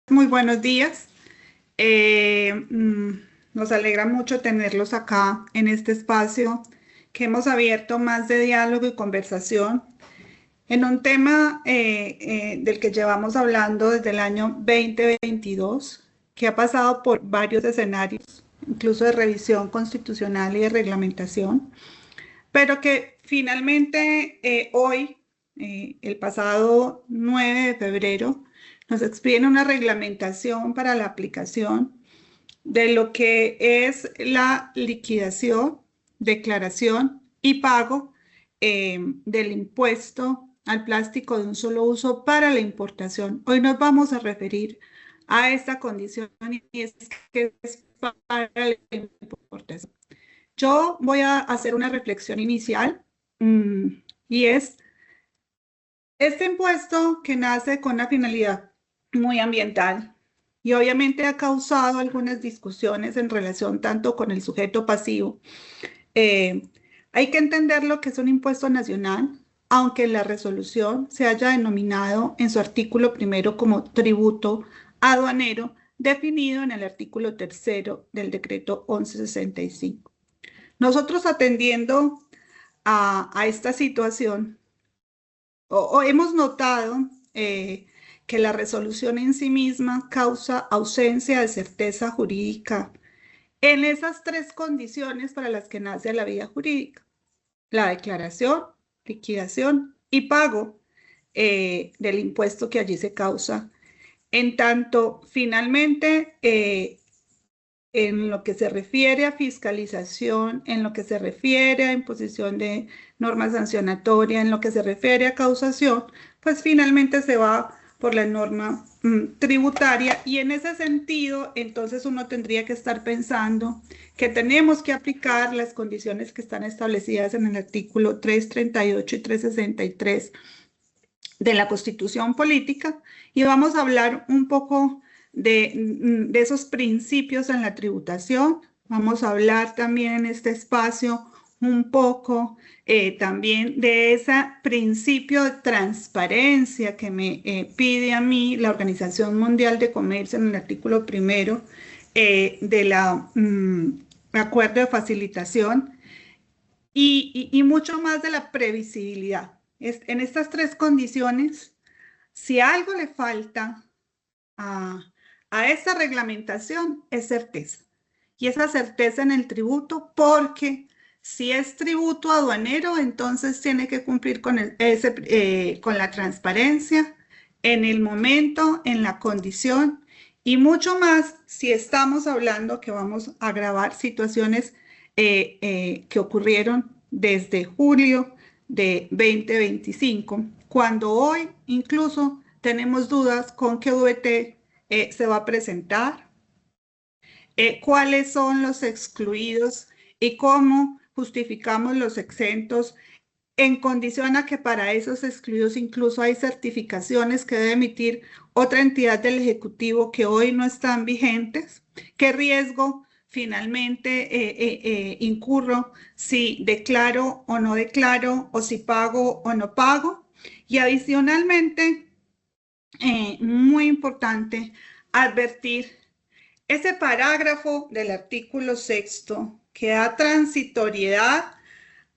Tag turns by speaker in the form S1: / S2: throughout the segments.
S1: Muy buenos días. Nos alegra mucho tenerlos acá en este espacio que hemos abierto más de diálogo y conversación en un tema del que llevamos hablando desde el año 2022, que ha pasado por varios escenarios, incluso de revisión constitucional y de reglamentación, pero que finalmente hoy, el pasado 9 de febrero, nos expiden una reglamentación para la aplicación de lo que es la liquidación, declaración y pago del impuesto al plástico de un solo uso para la importación. Hoy nos vamos a referir a esta condición y es que es para la importación. Yo voy a hacer una reflexión inicial mmm, y es este impuesto que nace con una finalidad muy ambiental y obviamente ha causado algunas discusiones en relación tanto con el sujeto pasivo. Eh, Hay que entender lo que es un impuesto nacional, aunque en la resolución se haya denominado en su artículo primero como tributo aduanero, definido en el artículo tercero del decreto 1165. Nosotros atendiendo a esta situación, o hemos notado que la resolución en sí misma causa ausencia de certeza jurídica en esas tres condiciones para las que nace la vía jurídica: la declaración, liquidación y pago del impuesto que allí se causa. En tanto, finalmente, en lo que se refiere a fiscalización, en lo que se refiere a imposición de norma sancionatoria, en lo que se refiere a causación, pues finalmente se va por la norma tributaria, y en ese sentido, entonces uno tendría que estar pensando que tenemos que aplicar las condiciones que están establecidas en el artículo 338 y 363 de la Constitución Política, y vamos a hablar un poco de esos principios en la tributación. Vamos a hablar también en este espacio un poco también de ese principio de transparencia que me pide a mí la Organización Mundial de Comercio en el artículo primero de la acuerdo de facilitación, y mucho más de la previsibilidad. En estas tres condiciones, si algo le falta a, a esta reglamentación, es certeza. Y esa certeza en el tributo, porque si es tributo aduanero, entonces tiene que cumplir con la transparencia en el momento, en la condición, y mucho más si estamos hablando que vamos a grabar situaciones que ocurrieron desde julio de 2025, cuando hoy incluso tenemos dudas con qué VT se va a presentar, cuáles son los excluidos y cómo justificamos los exentos, en condición a que para esos excluidos incluso hay certificaciones que debe emitir otra entidad del Ejecutivo que hoy no están vigentes. ¿Qué riesgo finalmente incurro si declaro o no declaro, o si pago o no pago? Y adicionalmente, muy importante advertir ese parágrafo del artículo sexto que da transitoriedad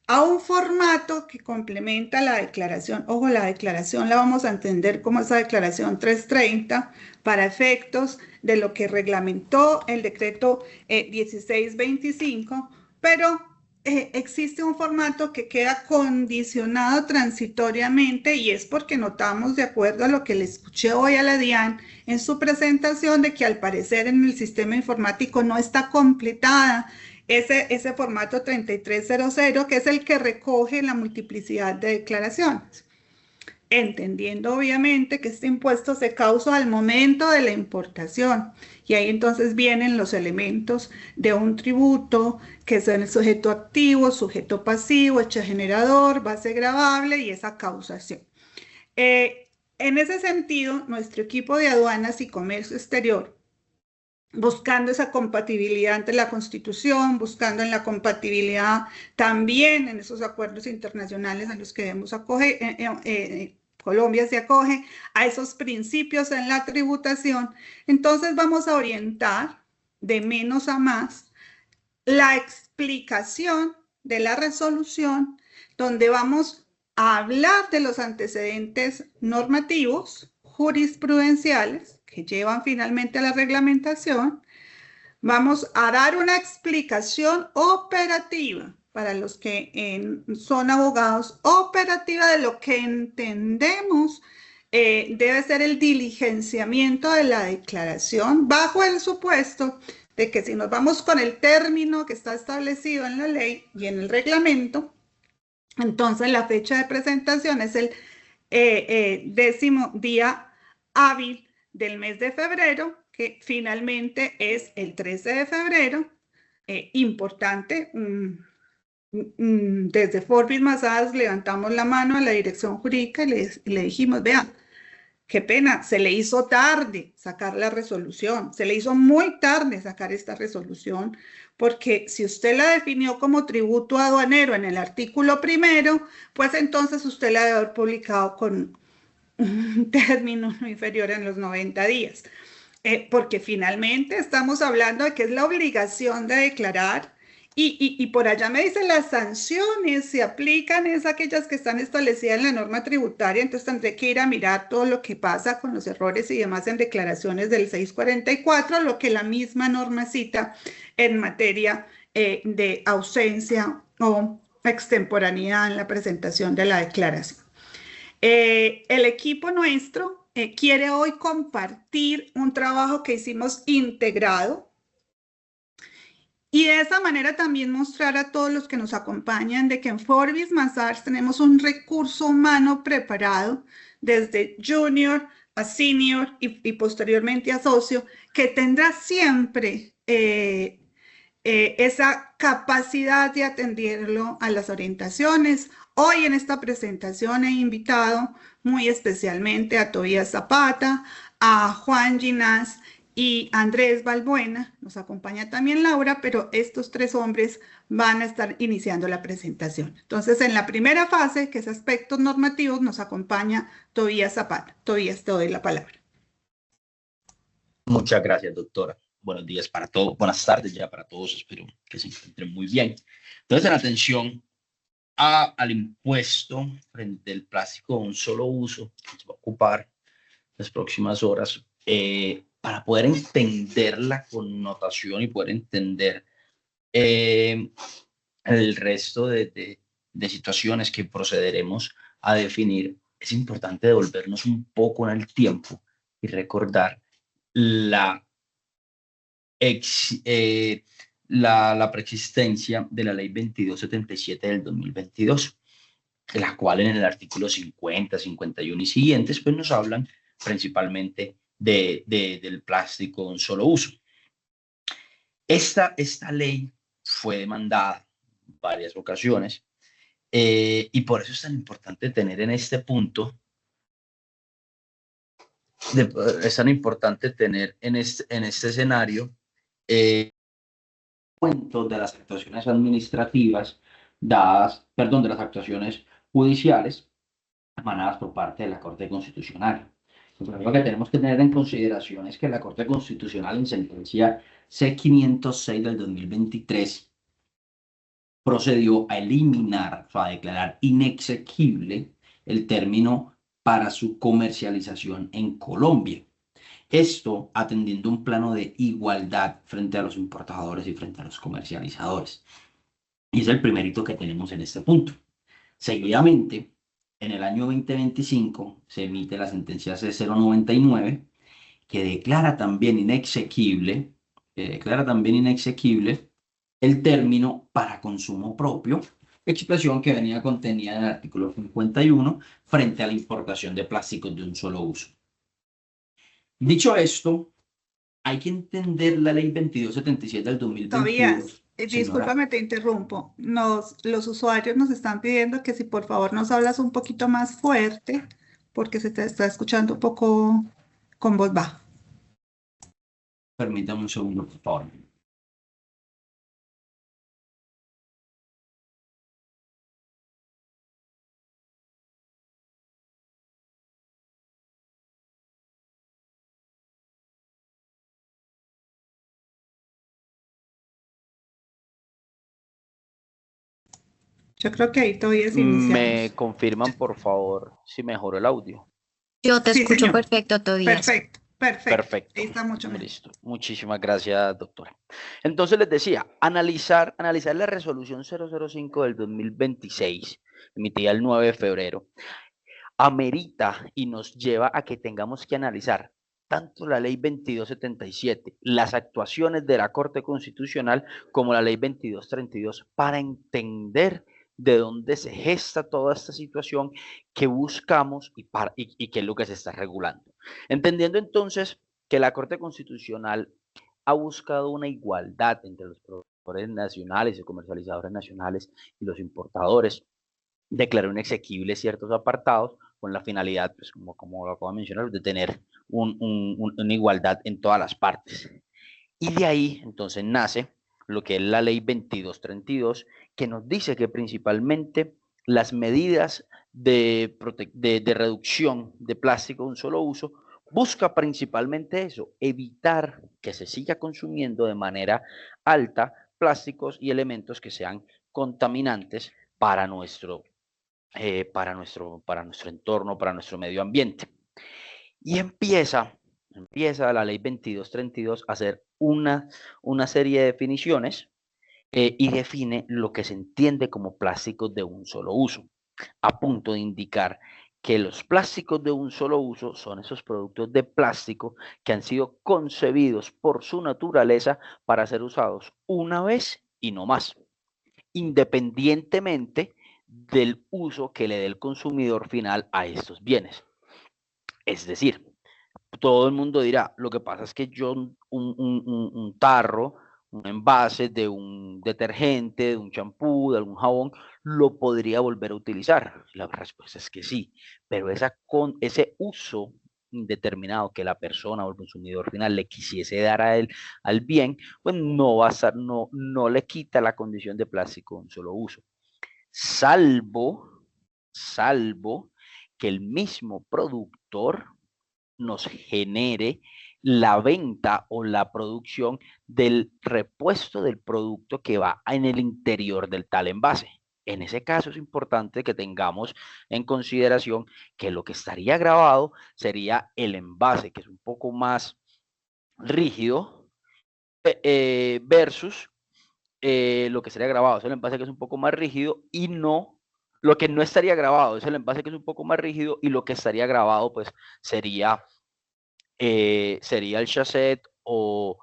S1: a un formato que complementa la declaración. Ojo, la declaración la vamos a entender como esa declaración 330 para efectos de lo que reglamentó el decreto 1625, pero existe un formato que queda condicionado transitoriamente, y es porque notamos, de acuerdo a lo que le escuché hoy a la DIAN en su presentación, de que al parecer en el sistema informático no está completada ese formato 3300, que es el que recoge la multiplicidad de declaraciones, entendiendo obviamente que este impuesto se causa al momento de la importación, y ahí entonces vienen los elementos de un tributo, que son el sujeto activo, sujeto pasivo, hecho generador, base gravable y esa causación. En ese sentido, nuestro equipo de aduanas y comercio exterior, buscando esa compatibilidad ante la Constitución, buscando en la compatibilidad también en esos acuerdos internacionales a los que debemos Colombia se acoge a esos principios en la tributación. Entonces vamos a orientar de menos a más la explicación de la resolución, donde vamos a hablar de los antecedentes normativos, jurisprudenciales, que llevan finalmente a la reglamentación. Vamos a dar una explicación operativa para los que son abogados, operativa de lo que entendemos debe ser el diligenciamiento de la declaración bajo el supuesto de que si nos vamos con el término que está establecido en la ley y en el reglamento, entonces la fecha de presentación es el 10º día hábil del mes de febrero, que finalmente es el 13 de febrero. Importante, desde Forbis Masadas levantamos la mano a la dirección jurídica y le dijimos, vean, qué pena, se le hizo tarde sacar la resolución, se le hizo muy tarde sacar esta resolución, porque si usted la definió como tributo aduanero en el artículo 1, pues entonces usted la debe haber publicado con un término no inferior en los 90 días. Porque finalmente estamos hablando de que es la obligación de declarar y por allá me dicen las sanciones se aplican es aquellas que están establecidas en la norma tributaria, entonces tendré que ir a mirar todo lo que pasa con los errores y demás en declaraciones del 644, lo que la misma norma cita en materia de ausencia o extemporaneidad en la presentación de la declaración. El equipo nuestro quiere hoy compartir un trabajo que hicimos integrado y de esa manera también mostrar a todos los que nos acompañan de que en Forbis Mazars tenemos un recurso humano preparado desde junior a senior y posteriormente a socio, que tendrá siempre esa capacidad de atenderlo a las orientaciones. Hoy en esta presentación he invitado muy especialmente a Tobías Zapata, a Juan Ginás y Andrés Balbuena. Nos acompaña también Laura, pero estos 3 hombres van a estar iniciando la presentación. Entonces, en la primera fase, que es aspectos normativos, nos acompaña Tobías Zapata. Tobías, te doy la palabra.
S2: Muchas gracias, doctora. Buenos días para todos, buenas tardes ya para todos, espero que se encuentren muy bien. Entonces, en atención al impuesto frente al plástico de un solo uso, que se va a ocupar las próximas horas, para poder entender la connotación y poder entender el resto de situaciones que procederemos a definir, es importante devolvernos un poco en el tiempo y recordar la la preexistencia de la ley 2277 del 2022, la cual en el artículo 50, 51 y siguientes, pues nos hablan principalmente del plástico de un solo uso. Esta ley fue demandada en varias ocasiones y por eso es tan importante tener en este punto, es tan importante tener en este escenario cuentos de las actuaciones administrativas dadas, perdón, de las actuaciones judiciales emanadas por parte de la Corte Constitucional. Lo primero que tenemos que tener en consideración es que la Corte Constitucional en sentencia C-506 del 2023 procedió a eliminar, o sea, a declarar inexequible el término para su comercialización en Colombia. Esto atendiendo un plano de igualdad frente a los importadores y frente a los comercializadores. Y es el primerito que tenemos en este punto. Seguidamente, en el año 2025 se emite la sentencia C099 que declara también inexequible el término para consumo propio, expresión que venía contenida en el artículo 51 frente a la importación de plásticos de un solo uso. Dicho esto, hay que entender la ley 2277 del 2022.
S1: Discúlpame, te interrumpo. Los usuarios nos están pidiendo que si por favor nos hablas un poquito más fuerte, porque se te está escuchando un poco con voz baja.
S2: Permítame un segundo, por favor.
S1: Yo creo que ahí todavía
S3: ¿Me
S1: iniciamos.
S3: confirman, por favor, si mejoró el audio?
S4: Yo te
S1: Sí,
S4: escucho
S1: señor.
S4: perfecto, Tobías.
S1: Perfecto, perfecto.
S3: Perfecto.
S1: Ahí está mucho mejor.
S3: Listo. Muchísimas gracias, doctora. Entonces les decía, analizar la resolución 005 del 2026, emitida el 9 de febrero, amerita y nos lleva a que tengamos que analizar tanto la ley 2277, las actuaciones de la Corte Constitucional, como la ley 2232, para entender de dónde se gesta toda esta situación que buscamos y qué es lo que se está regulando. Entendiendo entonces que la Corte Constitucional ha buscado una igualdad entre los productores nacionales y comercializadores nacionales y los importadores, declaró inexequibles ciertos apartados con la finalidad, pues como lo acabo de mencionar, de tener una igualdad en todas las partes. Y de ahí entonces nace lo que es la ley 2232, que nos dice que principalmente las medidas de reducción de plástico de un solo uso busca principalmente eso, evitar que se siga consumiendo de manera alta plásticos y elementos que sean contaminantes para nuestro entorno, para nuestro medio ambiente. Y empieza la ley 2232 a hacer una serie de definiciones y define lo que se entiende como plásticos de un solo uso, a punto de indicar que los plásticos de un solo uso son esos productos de plástico que han sido concebidos por su naturaleza para ser usados una vez y no más, independientemente del uso que le dé el consumidor final a estos bienes. Es decir, todo el mundo dirá, lo que pasa es que yo un tarro, un envase de un detergente, de un champú, de algún jabón, lo podría volver a utilizar. La respuesta es que sí, pero ese uso indeterminado que la persona o el consumidor final le quisiese dar a él, al bien, pues no va a estar, no le quita la condición de plástico de un solo uso. Salvo que el mismo productor nos genere la venta o la producción del repuesto del producto que va en el interior del tal envase. En ese caso es importante que tengamos en consideración que lo que estaría grabado sería el envase, que es un poco más rígido, versus lo que sería grabado es el envase que es un poco más rígido, y no, lo que no estaría grabado es el envase que es un poco más rígido, y lo que estaría grabado pues sería el chasset o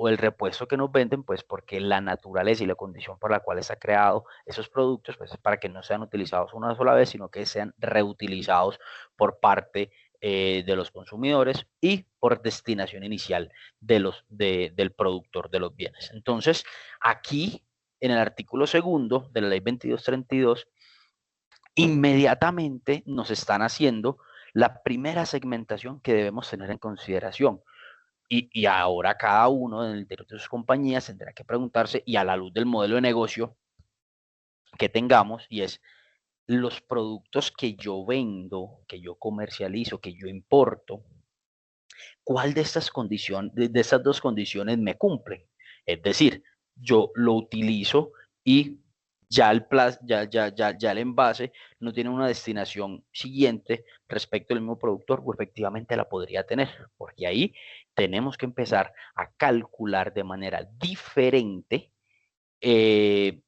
S3: el repuesto que nos venden, pues porque la naturaleza y la condición por la cual está creado esos productos, pues es para que no sean utilizados una sola vez, sino que sean reutilizados por parte de los consumidores y por destinación inicial del productor de los bienes. Entonces, aquí, en el artículo segundo de la ley 2232, inmediatamente nos están haciendo la primera segmentación que debemos tener en consideración. Y ahora cada uno en el interior de sus compañías tendrá que preguntarse, y a la luz del modelo de negocio que tengamos, y es los productos que yo vendo, que yo comercializo, que yo importo, ¿cuál de estas condiciones, de estas dos condiciones me cumplen? Es decir, yo lo utilizo y ya el envase no tiene una destinación siguiente respecto al mismo productor, o efectivamente la podría tener, porque ahí tenemos que empezar a calcular de manera diferente el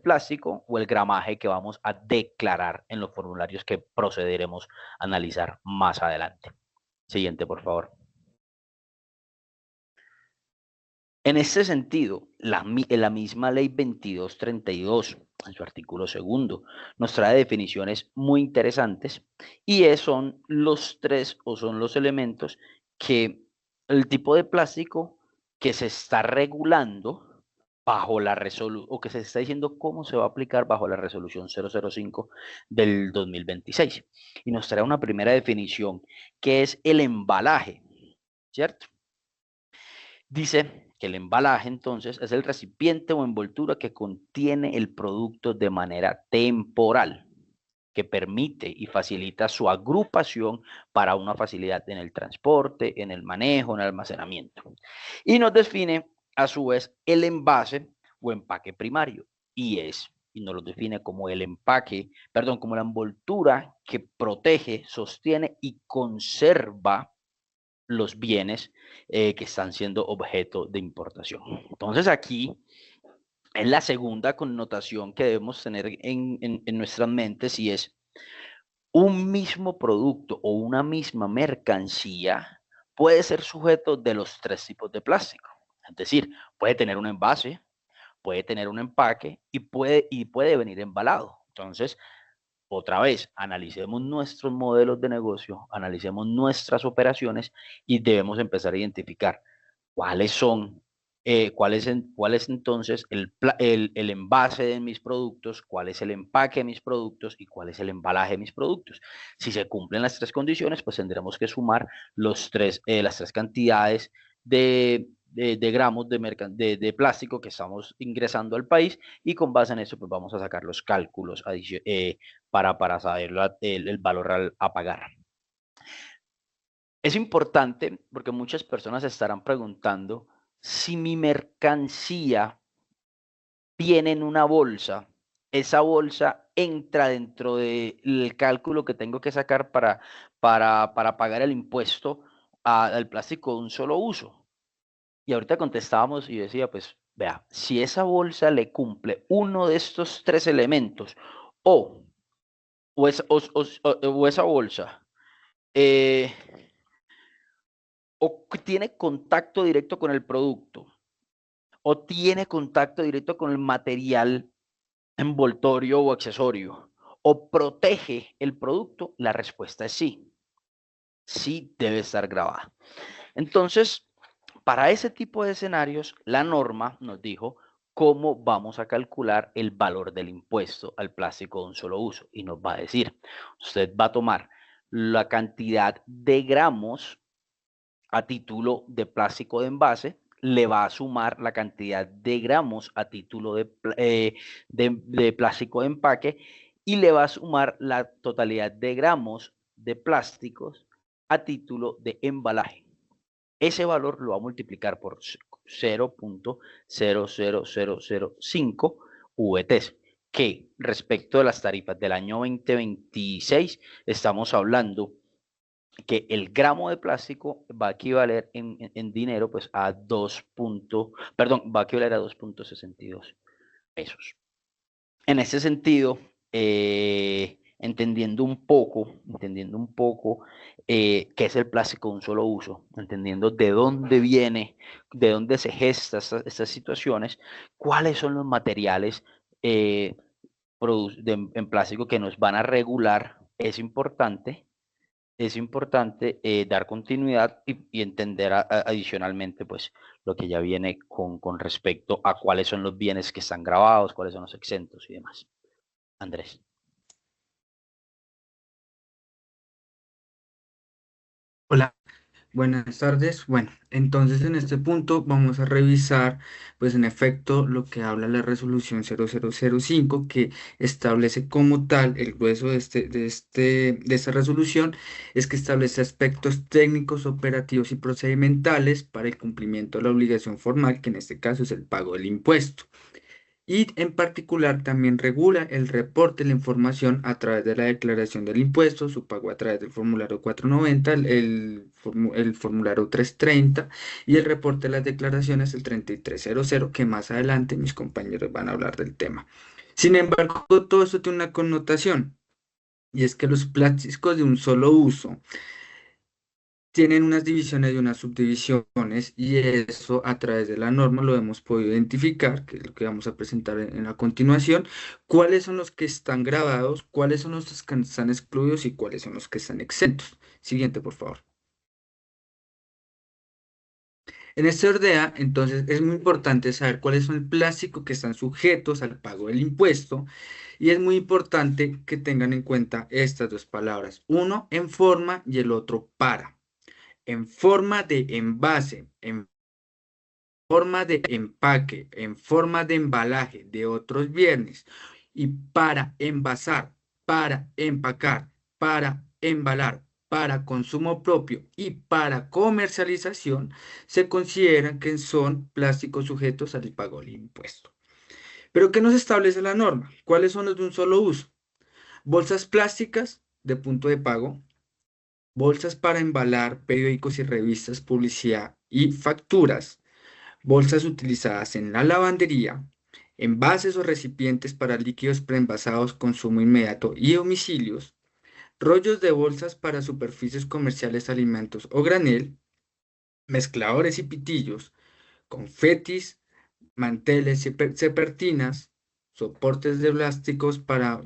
S3: plástico o el gramaje que vamos a declarar en los formularios que procederemos a analizar más adelante. Siguiente, por favor. En este sentido, la misma ley 2232, en su artículo segundo, nos trae definiciones muy interesantes, y son los elementos que el tipo de plástico que se está regulando bajo la resolución, o que se está diciendo cómo se va a aplicar bajo la resolución 005 del 2026. Y nos trae una primera definición, que es el embalaje, ¿cierto? Dice que el embalaje, entonces, es el recipiente o envoltura que contiene el producto de manera temporal, que permite y facilita su agrupación para una facilidad en el transporte, en el manejo, en el almacenamiento. Y nos define, a su vez, el envase o empaque primario, y es y nos lo define como el empaque, perdón, como la envoltura que protege, sostiene y conserva los bienes que están siendo objeto de importación. Entonces aquí es la segunda connotación que debemos tener en nuestras mentes, y es un mismo producto o una misma mercancía puede ser sujeto de los tres tipos de plástico. Es decir, puede tener un envase, puede tener un empaque y puede venir embalado. Entonces, otra vez, analicemos nuestros modelos de negocio, analicemos nuestras operaciones y debemos empezar a identificar cuáles son, cuál es entonces el envase de mis productos, cuál es el empaque de mis productos y cuál es el embalaje de mis productos. Si se cumplen las tres condiciones, pues tendremos que sumar las tres cantidades de gramos de plástico que estamos ingresando al país, y con base en eso pues vamos a sacar los cálculos para saber el valor a pagar. Es importante porque muchas personas se estarán preguntando si mi mercancía viene en una bolsa, esa bolsa entra dentro del cálculo que tengo que sacar para pagar el impuesto al plástico de un solo uso. Y ahorita contestábamos y decía, pues vea, si esa bolsa le cumple uno de estos tres elementos, o esa bolsa o tiene contacto directo con el producto, o tiene contacto directo con el material envoltorio o accesorio, o protege el producto, la respuesta es sí. Sí debe estar grabada. Entonces, para ese tipo de escenarios, la norma nos dijo cómo vamos a calcular el valor del impuesto al plástico de un solo uso. Y nos va a decir, usted va a tomar la cantidad de gramos a título de plástico de envase, le va a sumar la cantidad de gramos a título de plástico de empaque, y le va a sumar la totalidad de gramos de plásticos a título de embalaje. Ese valor lo va a multiplicar por 0.00005 VTs, que respecto de las tarifas del año 2026 estamos hablando que el gramo de plástico va a equivaler en dinero pues a va a equivaler a 2.62 pesos. En ese sentido, entendiendo un poco qué es el plástico de un solo uso, entendiendo de dónde viene, de dónde se gestan estas situaciones, cuáles son los materiales en plástico que nos van a regular, es importante dar continuidad y entender adicionalmente pues lo que ya viene con respecto a cuáles son los bienes que están grabados, cuáles son los exentos y demás. Andrés.
S4: Hola, buenas tardes. Bueno, entonces en este punto vamos a revisar, pues en efecto, lo que habla la resolución 0005, que establece como tal el grueso de esta resolución, es que establece aspectos técnicos, operativos y procedimentales para el cumplimiento de la obligación formal, que en este caso es el pago del impuesto. Y en particular también regula el reporte de la información a través de la declaración del impuesto, su pago a través del formulario 490, el formulario 330 y el reporte de las declaraciones el 3300, que más adelante mis compañeros van a hablar del tema. Sin embargo, todo esto tiene una connotación, y es que los plásticos de un solo uso tienen unas divisiones y unas subdivisiones, y eso a través de la norma lo hemos podido identificar, que es lo que vamos a presentar en la continuación, cuáles son los que están grabados, cuáles son los que están excluidos y cuáles son los que están exentos. Siguiente, por favor. En este orden, entonces, es muy importante saber cuáles son el plástico que están sujetos al pago del impuesto, y es muy importante que tengan en cuenta estas dos palabras, uno en forma y el otro para. En forma de envase, en forma de empaque, en forma de embalaje de otros bienes, y para envasar, para empacar, para embalar, para consumo propio y para comercialización, se consideran que son plásticos sujetos al pago del impuesto. Pero ¿qué nos establece la norma? ¿Cuáles son los de un solo uso? Bolsas plásticas de punto de pago, bolsas para embalar periódicos y revistas, publicidad y facturas, bolsas utilizadas en la lavandería, envases o recipientes para líquidos preenvasados, consumo inmediato y domicilios, rollos de bolsas para superficies comerciales, alimentos o granel, mezcladores y pitillos, confetis, manteles y cepertinas, soportes de plásticos para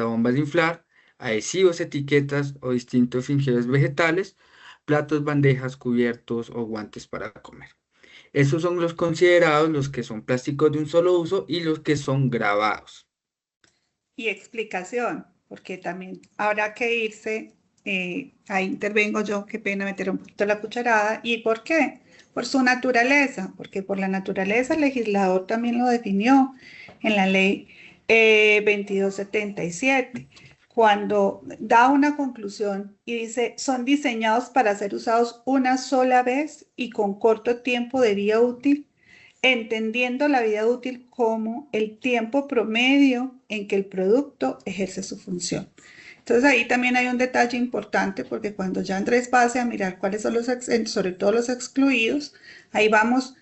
S4: bombas de inflar, adhesivos, etiquetas o distintos fingidos vegetales, platos, bandejas, cubiertos o guantes para comer. Esos son los considerados los que son plásticos de un solo uso y los que son grabados.
S1: Y explicación, porque también habrá que irse, ahí intervengo yo, qué pena meter un poquito la cucharada. ¿Y por qué? Por su naturaleza, porque por la naturaleza el legislador también lo definió en la ley 2277, cuando da una conclusión y dice, son diseñados para ser usados una sola vez y con corto tiempo de vida útil, entendiendo la vida útil como el tiempo promedio en que el producto ejerce su función. Entonces ahí también hay un detalle importante porque cuando ya Andrés pase a mirar cuáles son los, sobre todo los excluidos, ahí vamos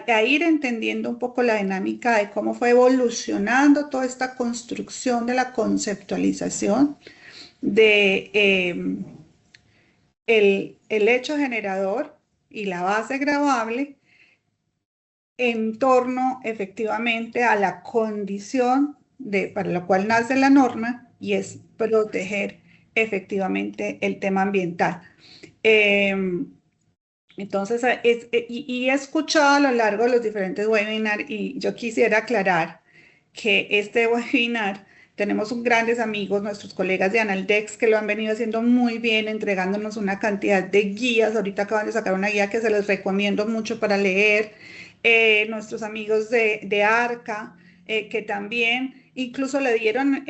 S1: a ir entendiendo un poco la dinámica de cómo fue evolucionando toda esta construcción de la conceptualización de el hecho generador y la base grabable en torno efectivamente a la condición para la cual nace la norma y es proteger efectivamente el tema ambiental. Entonces, y he escuchado a lo largo de los diferentes webinars y yo quisiera aclarar que este webinar tenemos grandes amigos, nuestros colegas de Analdex, que lo han venido haciendo muy bien, entregándonos una cantidad de guías. Ahorita acaban de sacar una guía que se les recomiendo mucho para leer. Nuestros amigos de ARCA, que también incluso le dieron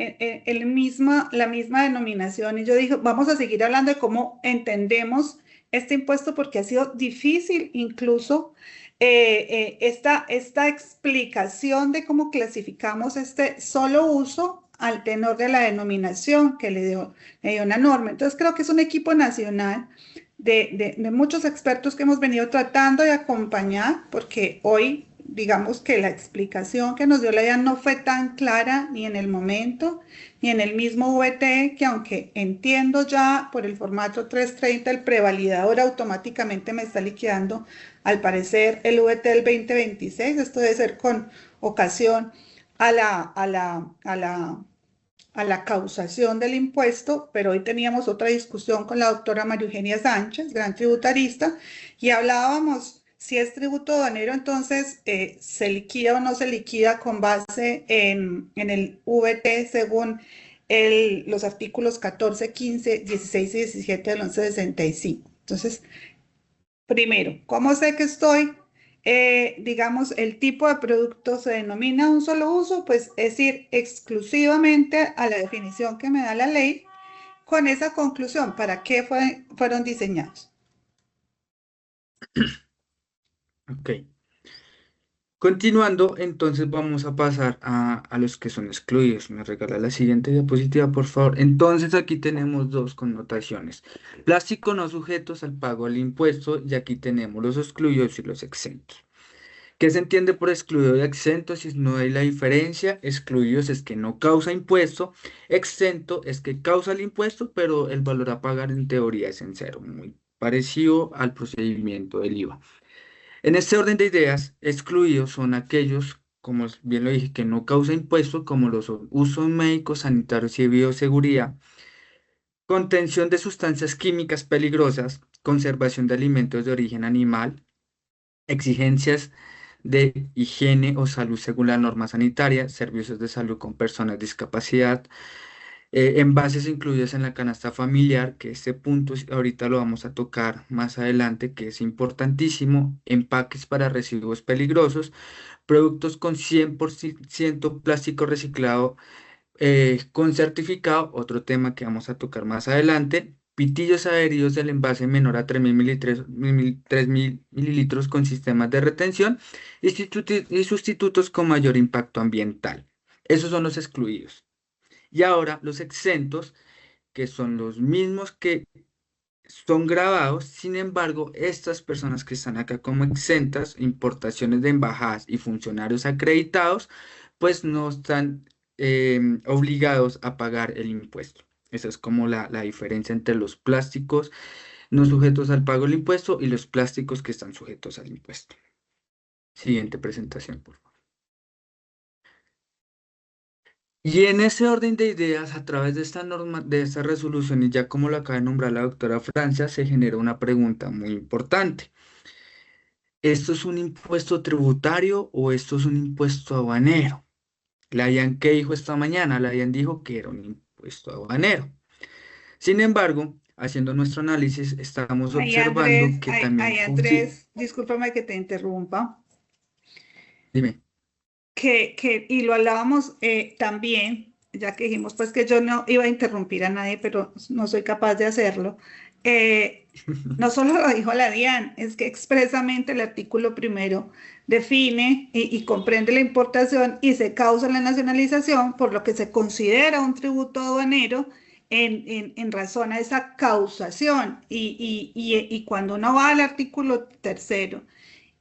S1: la misma denominación. Y yo dije, vamos a seguir hablando de cómo entendemos este impuesto porque ha sido difícil incluso esta explicación de cómo clasificamos este solo uso al tenor de la denominación que le dio una norma. Entonces creo que es un equipo nacional de muchos expertos que hemos venido tratando de acompañar, porque hoy digamos que la explicación que nos dio la DIAN no fue tan clara ni en el momento, ni en el mismo VT, que aunque entiendo ya por el formato 330, el prevalidador automáticamente me está liquidando, al parecer, el VT del 2026. Esto debe ser con ocasión a la causación del impuesto, pero hoy teníamos otra discusión con la doctora María Eugenia Sánchez, gran tributarista, y hablábamos si es tributo aduanero, entonces se liquida o no se liquida con base en el VT según los artículos 14, 15, 16 y 17 del 1165. Entonces, primero, ¿cómo sé que estoy? Digamos, el tipo de producto se denomina un solo uso, pues es ir exclusivamente a la definición que me da la ley con esa conclusión. ¿Para qué fueron diseñados?
S4: Ok. Continuando, entonces vamos a pasar a los que son excluidos. Me regala la siguiente diapositiva, por favor. Entonces aquí tenemos dos connotaciones. Plástico no sujetos al pago del impuesto y aquí tenemos los excluidos y los exentos. ¿Qué se entiende por excluido y exento? Si no hay la diferencia, excluidos es que no causa impuesto, exento es que causa el impuesto, pero el valor a pagar en teoría es en cero, muy parecido al procedimiento del IVA. En este orden de ideas, excluidos son aquellos, como bien lo dije, que no causa impuesto, como los usos médicos, sanitarios y de bioseguridad, contención de sustancias químicas peligrosas, conservación de alimentos de origen animal, exigencias de higiene o salud según la norma sanitaria, servicios de salud con personas de discapacidad, envases incluidos en la canasta familiar, que este punto ahorita lo vamos a tocar más adelante, que es importantísimo, empaques para residuos peligrosos, productos con 100% plástico reciclado con certificado, otro tema que vamos a tocar más adelante, pitillos adheridos del envase menor a 3.000 mililitros con sistemas de retención y sustitutos con mayor impacto ambiental. Esos son los excluidos. Y ahora los exentos, que son los mismos que son grabados. Sin embargo, estas personas que están acá como exentas, importaciones de embajadas y funcionarios acreditados, pues no están obligados a pagar el impuesto. Esa es como la diferencia entre los plásticos no sujetos al pago del impuesto y los plásticos que están sujetos al impuesto. Siguiente presentación, por favor. Y en ese orden de ideas, a través de esta norma, de esta resolución, y ya como lo acaba de nombrar la doctora Francia, se genera una pregunta muy importante. ¿Esto es un impuesto tributario o esto es un impuesto aduanero? La DIAN, ¿qué dijo esta mañana? La DIAN dijo que era un impuesto aduanero. Sin embargo, haciendo nuestro análisis, estamos observando que también...
S1: Andrés, discúlpame que te interrumpa.
S4: Dime.
S1: Y lo hablábamos también, ya que dijimos pues que yo no iba a interrumpir a nadie, pero no soy capaz de hacerlo. No solo lo dijo la DIAN, es que expresamente el artículo primero define y comprende la importación y se causa la nacionalización por lo que se considera un tributo aduanero en razón a esa causación. Y cuando uno va al artículo tercero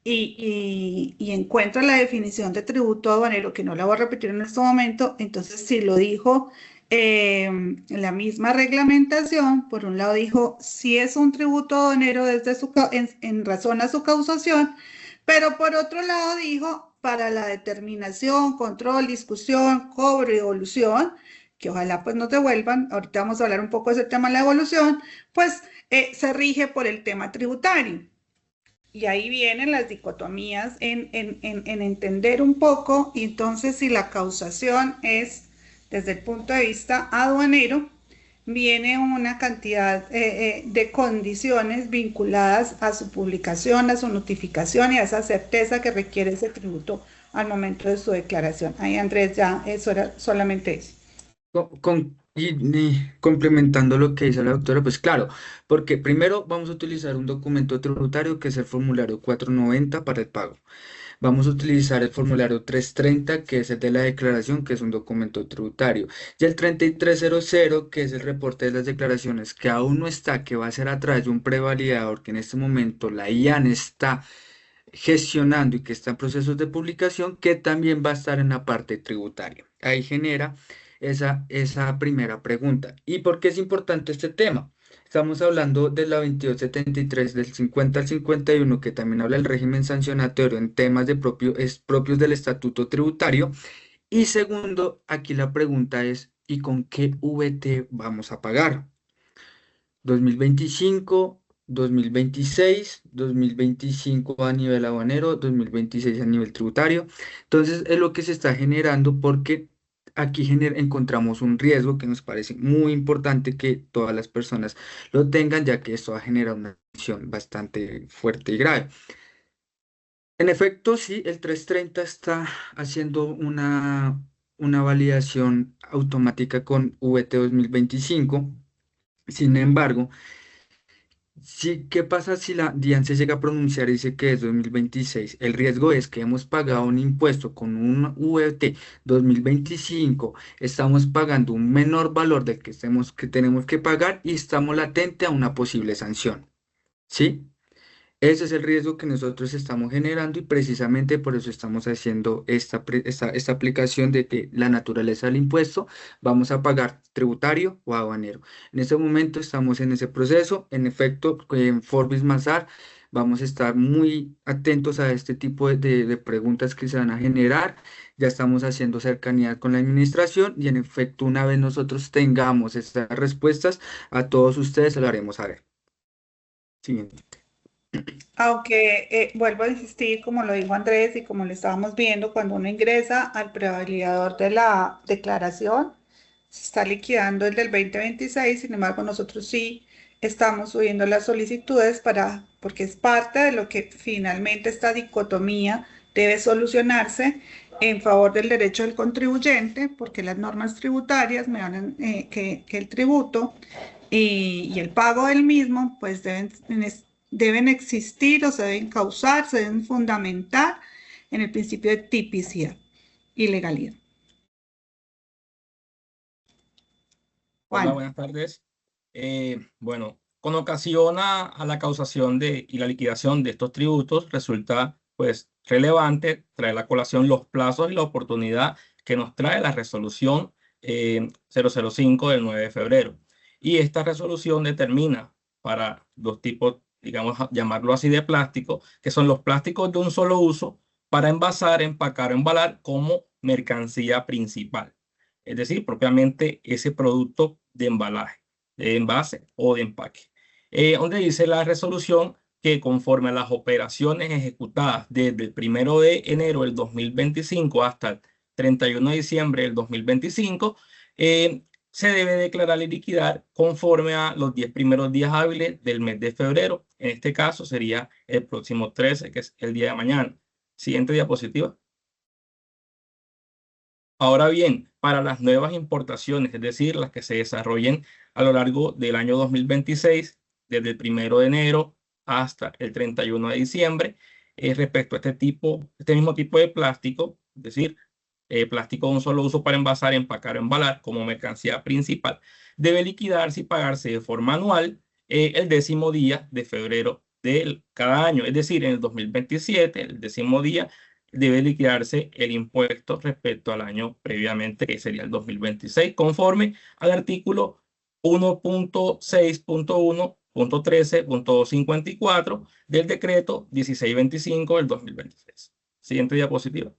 S1: y encuentra la definición de tributo aduanero, que no la voy a repetir en este momento, entonces sí lo dijo la misma reglamentación. Por un lado dijo, si es un tributo aduanero desde en razón a su causación, pero por otro lado dijo, para la determinación, control, discusión, cobro y evolución, que ojalá pues nos devuelvan, ahorita vamos a hablar un poco de ese tema de la evolución, pues se rige por el tema tributario. Y ahí vienen las dicotomías en entender un poco, y entonces si la causación es desde el punto de vista aduanero, viene una cantidad de condiciones vinculadas a su publicación, a su notificación y a esa certeza que requiere ese tributo al momento de su declaración. Ahí, Andrés, ya eso era solamente eso.
S4: Y complementando lo que dice la doctora, pues claro, porque primero vamos a utilizar un documento tributario que es el formulario 490 para el pago. Vamos a utilizar el formulario 330, que es el de la declaración, que es un documento tributario. Y el 3300, que es el reporte de las declaraciones, que aún no está, que va a ser a través de un prevalidador, que en este momento la IAN está gestionando y que está en procesos de publicación, que también va a estar en la parte tributaria. Ahí genera esa primera pregunta. ¿Y por qué es importante este tema? Estamos hablando de la 2273 del 50 al 51, que también habla del régimen sancionatorio en temas propios del estatuto tributario. Y segundo, aquí la pregunta es, ¿y con qué VT vamos a pagar? 2025, 2026, 2025 a nivel aduanero, 2026 a nivel tributario. Entonces es lo que se está generando, porque aquí encontramos un riesgo que nos parece muy importante que todas las personas lo tengan, ya que esto va a generar una sanción bastante fuerte y grave. En efecto, sí, el 330 está haciendo una validación automática con VT 2025. Sin embargo, sí, ¿qué pasa si la DIAN se llega a pronunciar y dice que es 2026? El riesgo es que hemos pagado un impuesto con un VT 2025, estamos pagando un menor valor del que tenemos que pagar y estamos latente a una posible sanción. ¿Sí? Ese es el riesgo que nosotros estamos generando, y precisamente por eso estamos haciendo esta aplicación de que la naturaleza del impuesto vamos a pagar tributario o aduanero. En este momento estamos en ese proceso. En efecto, en Forbis Mazar vamos a estar muy atentos a este tipo de preguntas que se van a generar. Ya estamos haciendo cercanía con la administración y en efecto, una vez nosotros tengamos estas respuestas, a todos ustedes se lo haremos saber. Siguiente.
S1: Aunque vuelvo a insistir, como lo dijo Andrés y como lo estábamos viendo, cuando uno ingresa al prevalidador de la declaración, se está liquidando el del 2026. Sin embargo, nosotros sí estamos subiendo las solicitudes porque es parte de lo que finalmente esta dicotomía debe solucionarse en favor del derecho del contribuyente, porque las normas tributarias me hablan que el tributo y el pago del mismo, pues deben existir o se deben causar, se deben fundamentar en el principio de tipicidad y legalidad.
S5: Hola,
S1: Juan.
S5: buenas tardes. Bueno, con ocasión a la causación y la liquidación de estos tributos, resulta pues relevante traer a colación los plazos y la oportunidad que nos trae la resolución 005 del 9 de febrero. Y esta resolución determina para dos tipos, digamos, llamarlo así, de plástico, que son los plásticos de un solo uso para envasar, empacar o embalar como mercancía principal. Es decir, propiamente ese producto de embalaje, de envase o de empaque. Donde dice la resolución que conforme a las operaciones ejecutadas desde el 1 de enero del 2025 hasta el 31 de diciembre del 2025, se debe declarar y liquidar conforme a los 10 primeros días hábiles del mes de febrero. En este caso sería el próximo 13, que es el día de mañana. Siguiente diapositiva. Ahora bien, para las nuevas importaciones, es decir, las que se desarrollen a lo largo del año 2026, desde el 1 de enero hasta el 31 de diciembre, respecto a este mismo tipo de plástico, es decir, plástico de un solo uso para envasar, empacar o embalar como mercancía principal, debe liquidarse y pagarse de forma anual el 10º día de febrero de cada año, es decir, en el 2027, el 10º día debe liquidarse el impuesto respecto al año previamente, que sería el 2026, conforme al artículo 1.6.1.13.254 del decreto 1625 del 2026. Siguiente diapositiva.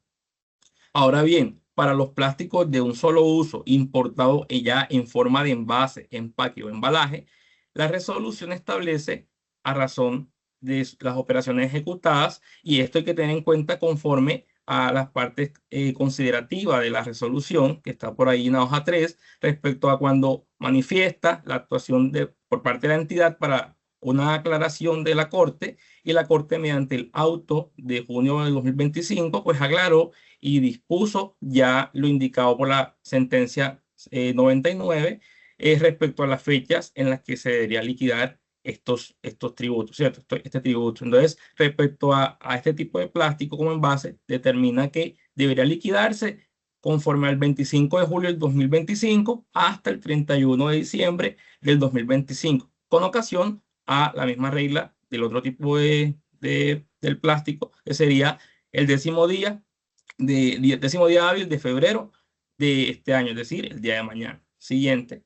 S5: Ahora bien, para los plásticos de un solo uso importados ya en forma de envase, empaque o embalaje, la resolución establece a razón de las operaciones ejecutadas, y esto hay que tener en cuenta conforme a las partes considerativas de la resolución, que está por ahí en la hoja 3, respecto a cuando manifiesta la actuación por parte de la entidad para una aclaración de la Corte, y la Corte, mediante el auto de junio del 2025, pues aclaró y dispuso ya lo indicado por la sentencia 99 respecto a las fechas en las que se debería liquidar estos tributos, ¿cierto? Este tributo. Entonces, respecto a este tipo de plástico como envase, determina que debería liquidarse conforme al 25 de julio del 2025 hasta el 31 de diciembre del 2025, con ocasión a la misma regla del otro tipo del plástico, que sería el 10º día hábil de febrero de este año, es decir, el día de mañana. Siguiente.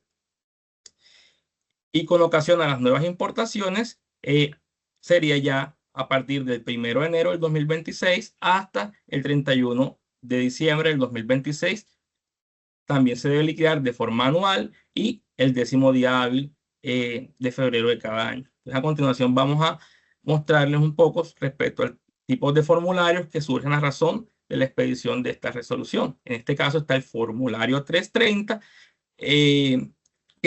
S5: Y con ocasión a las nuevas importaciones, sería ya a partir del 1 de enero del 2026 hasta el 31 de diciembre del 2026. También se debe liquidar de forma anual y el 10º día hábil de febrero de cada año. Entonces, a continuación vamos a mostrarles un poco respecto al tipo de formularios que surgen a razón de la expedición de esta resolución. En este caso está el formulario 330, que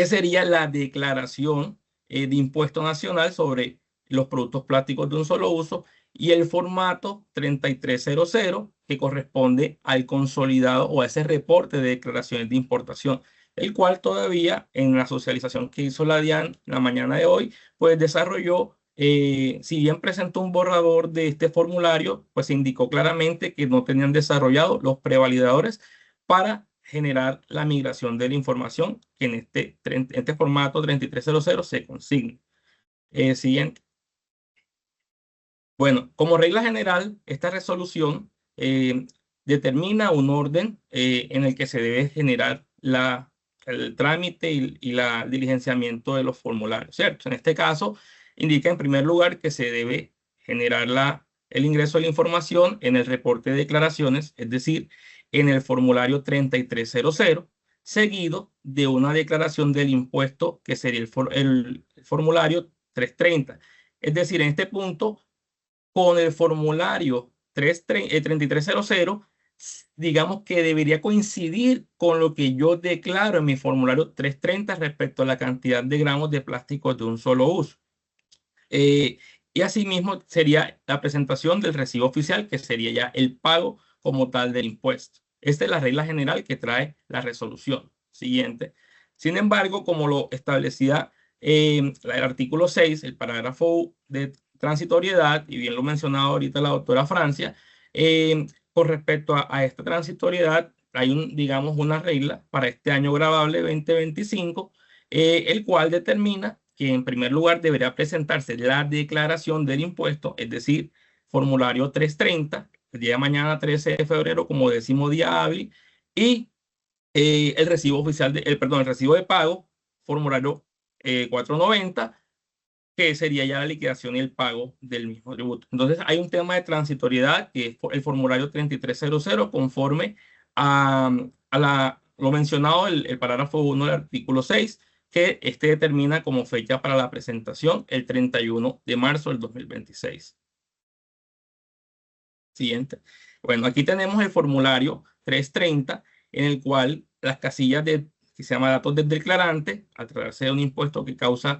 S5: sería la declaración de impuesto nacional sobre los productos plásticos de un solo uso, y el formato 3300, que corresponde al consolidado o a ese reporte de declaraciones de importación, el cual todavía en la socialización que hizo la DIAN la mañana de hoy, pues desarrolló, si bien presentó un borrador de este formulario, pues indicó claramente que no tenían desarrollado los prevalidadores para generar la migración de la información que en este formato 3300 se consigne. Siguiente. Bueno, como regla general, esta resolución determina un orden en el que se debe generar el trámite y la diligenciamiento de los formularios, ¿cierto? En este caso, indica en primer lugar que se debe generar el ingreso de la información en el reporte de declaraciones, es decir, en el formulario 3300, seguido de una declaración del impuesto, que sería el formulario 330. Es decir, en este punto, con el formulario 3300, digamos que debería coincidir con lo que yo declaro en mi formulario 330 respecto a la cantidad de gramos de plástico de un solo uso. Y asimismo sería la presentación del recibo oficial, que sería ya el pago como tal del impuesto. Esta es la regla general que trae la resolución. Siguiente. Sin embargo, como lo establecía el artículo 6, el parágrafo de transitoriedad, y bien lo mencionaba ahorita la doctora Francia, con respecto a esta transitoriedad, hay digamos, una regla para este año gravable 2025, el cual determina que en primer lugar deberá presentarse la declaración del impuesto, es decir, formulario 330, el día de mañana 13 de febrero como 10º día hábil, y el recibo oficial, el recibo de pago, formulario 490, que sería ya la liquidación y el pago del mismo tributo. Entonces hay un tema de transitoriedad que es el formulario 3300 conforme a lo mencionado el parágrafo 1 del artículo 6, que determina como fecha para la presentación el 31 de marzo del 2026. Siguiente. Bueno, aquí tenemos el formulario 330, en el cual las casillas que se llama datos del declarante, al tratarse de un impuesto que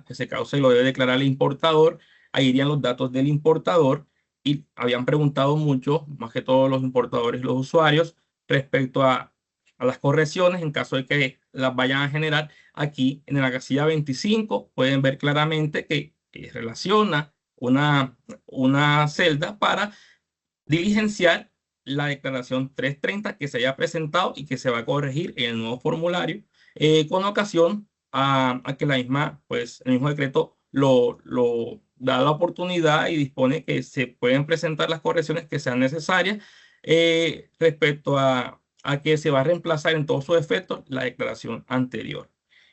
S5: se causa y lo debe declarar el importador, ahí irían los datos del importador, y habían preguntado mucho, más que todos los importadores y los usuarios, respecto a las correcciones en caso de que las vayan a generar. Aquí en la casilla 25 pueden ver claramente que relaciona una celda para diligenciar la declaración 330 que se haya presentado y que se va a corregir en el nuevo formulario, con ocasión a que pues, el mismo decreto lo da la oportunidad y dispone que se pueden presentar las correcciones que sean necesarias, respecto a que se va a reemplazar en todos sus efectos la declaración anterior.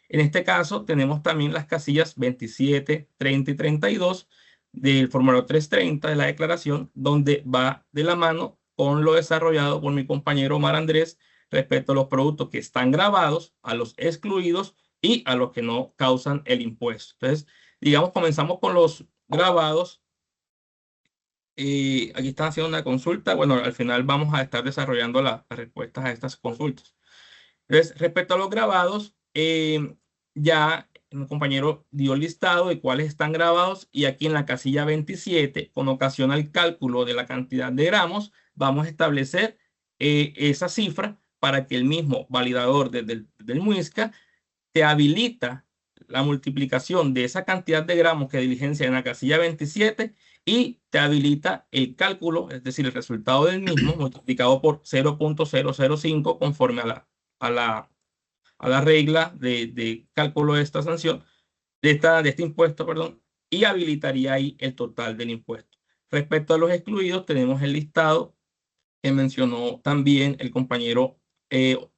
S5: En este caso tenemos también las casillas 27, 30 y 32 del formulario 330 de la declaración, donde va de la mano con lo desarrollado por mi compañero Omar Andrés respecto a los productos que están grabados, a los excluidos y a los que no causan el impuesto. Entonces, digamos, comenzamos con los grabados. Aquí están haciendo una consulta. Bueno, al final vamos a estar desarrollando las respuestas a estas consultas. Entonces, respecto a los grabados, ya mi compañero dio el listado de cuáles están grabados, y aquí en la casilla 27, con ocasión al cálculo de la cantidad de gramos, vamos a establecer esa cifra para que el mismo validador del MUISCA te habilita la multiplicación de esa cantidad de gramos que diligencia en la casilla 27 y te habilita el cálculo, es decir, el resultado del mismo multiplicado por 0.005 conforme a la regla de cálculo de esta sanción, de este impuesto, perdón, y habilitaría ahí el total del impuesto. Respecto a los excluidos, tenemos el listado que mencionó también el compañero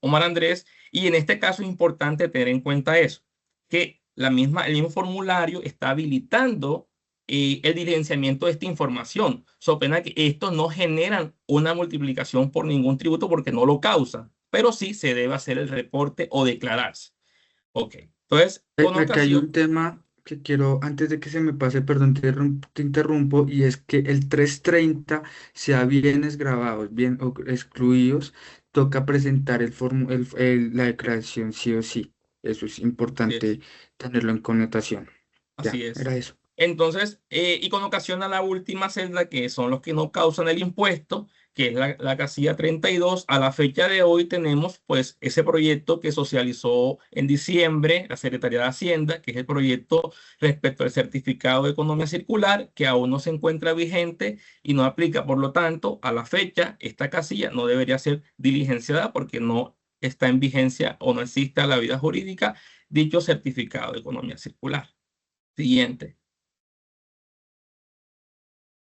S5: Omar Andrés, y en este caso es importante tener en cuenta eso, que el mismo formulario está habilitando el diligenciamiento de esta información, so pena que estos no generan una multiplicación por ningún tributo porque no lo causan, pero sí se debe hacer el reporte o declararse. Ok, entonces, con
S4: Acá hay un
S5: ocasión,
S4: tema que quiero, antes de que se me pase, perdón, te interrumpo, y es que el 330, sea bienes grabados, bien o excluidos, toca presentar la declaración sí o sí. Eso es importante tenerlo en connotación. Ya,
S5: así es.
S4: era eso.
S5: Entonces, y con ocasión a la última celda, que son los que no causan el impuesto, que es la casilla 32, a la fecha de hoy tenemos pues ese proyecto que socializó en diciembre la Secretaría de Hacienda, que es el proyecto respecto al certificado de economía circular, que aún no se encuentra vigente y no aplica. Por lo tanto, a la fecha, esta casilla no debería ser diligenciada porque no está en vigencia o no existe a la vida jurídica dicho certificado de economía circular. Siguiente.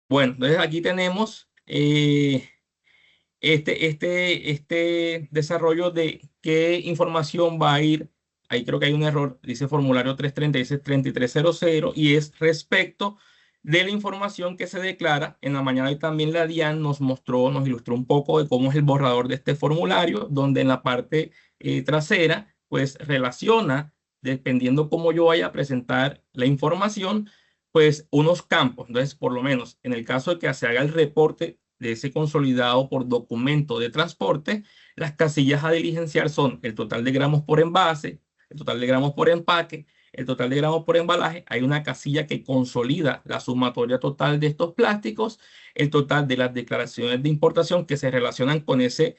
S5: Bueno, entonces aquí tenemos este desarrollo de qué información va a ir. Ahí creo que hay un error, dice formulario 330, dice 3300, y es respecto de la información que se declara. En la mañana y también la DIAN nos ilustró un poco de cómo es el borrador de este formulario, donde en la parte trasera, pues relaciona, dependiendo cómo yo vaya a presentar la información, pues unos campos. Entonces, por lo menos en el caso de que se haga el reporte de ese consolidado por documento de transporte, las casillas a diligenciar son el total de gramos por envase, el total de gramos por empaque, el total de gramos por embalaje. Hay una casilla que consolida la sumatoria total de estos plásticos, el total de las declaraciones de importación que se relacionan con ese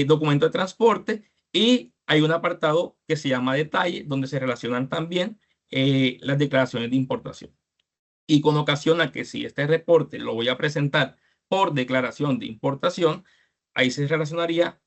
S5: documento de transporte, y hay un apartado que se llama detalle, donde se relacionan también las declaraciones de importación. Y con ocasión a que si este reporte lo voy a presentar por declaración de importación, ahí se relacionaría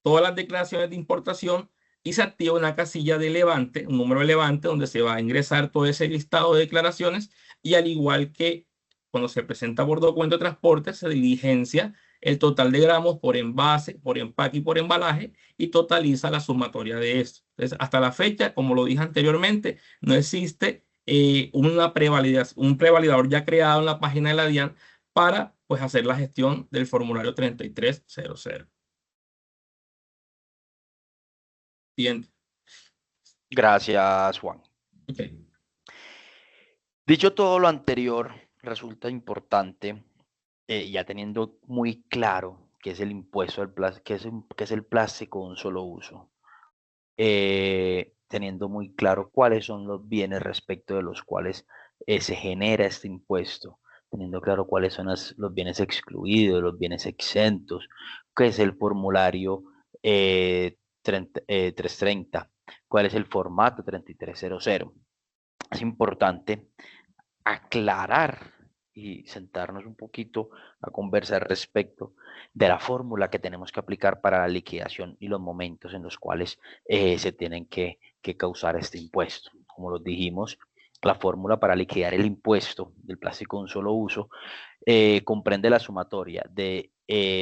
S5: todas las declaraciones de importación y se activa una casilla de levante, un número de levante, donde se va a ingresar todo ese listado de declaraciones y al igual que cuando se presenta por documento de transporte, se diligencia el total de gramos por envase, por empaque y por embalaje y totaliza la sumatoria de esto. Entonces, hasta la fecha, como lo dije anteriormente, no existe un prevalidador ya creado en la página de la DIAN para pues, hacer la gestión del formulario 3300. Siguiente.
S3: Gracias, Juan.
S5: Okay.
S3: Dicho todo lo anterior, resulta importante, ya teniendo muy claro qué es el impuesto al plástico, qué es el plástico de un solo uso, teniendo muy claro cuáles son los bienes respecto de los cuales se genera este impuesto, teniendo claro cuáles son los bienes excluidos, los bienes exentos, qué es el formulario 330, cuál es el formato 3300. Es importante aclarar y sentarnos un poquito a conversar respecto de la fórmula que tenemos que aplicar para la liquidación y los momentos en los cuales se tienen que causar este impuesto. Como lo dijimos, la fórmula para liquidar el impuesto del plástico de un solo uso comprende la sumatoria de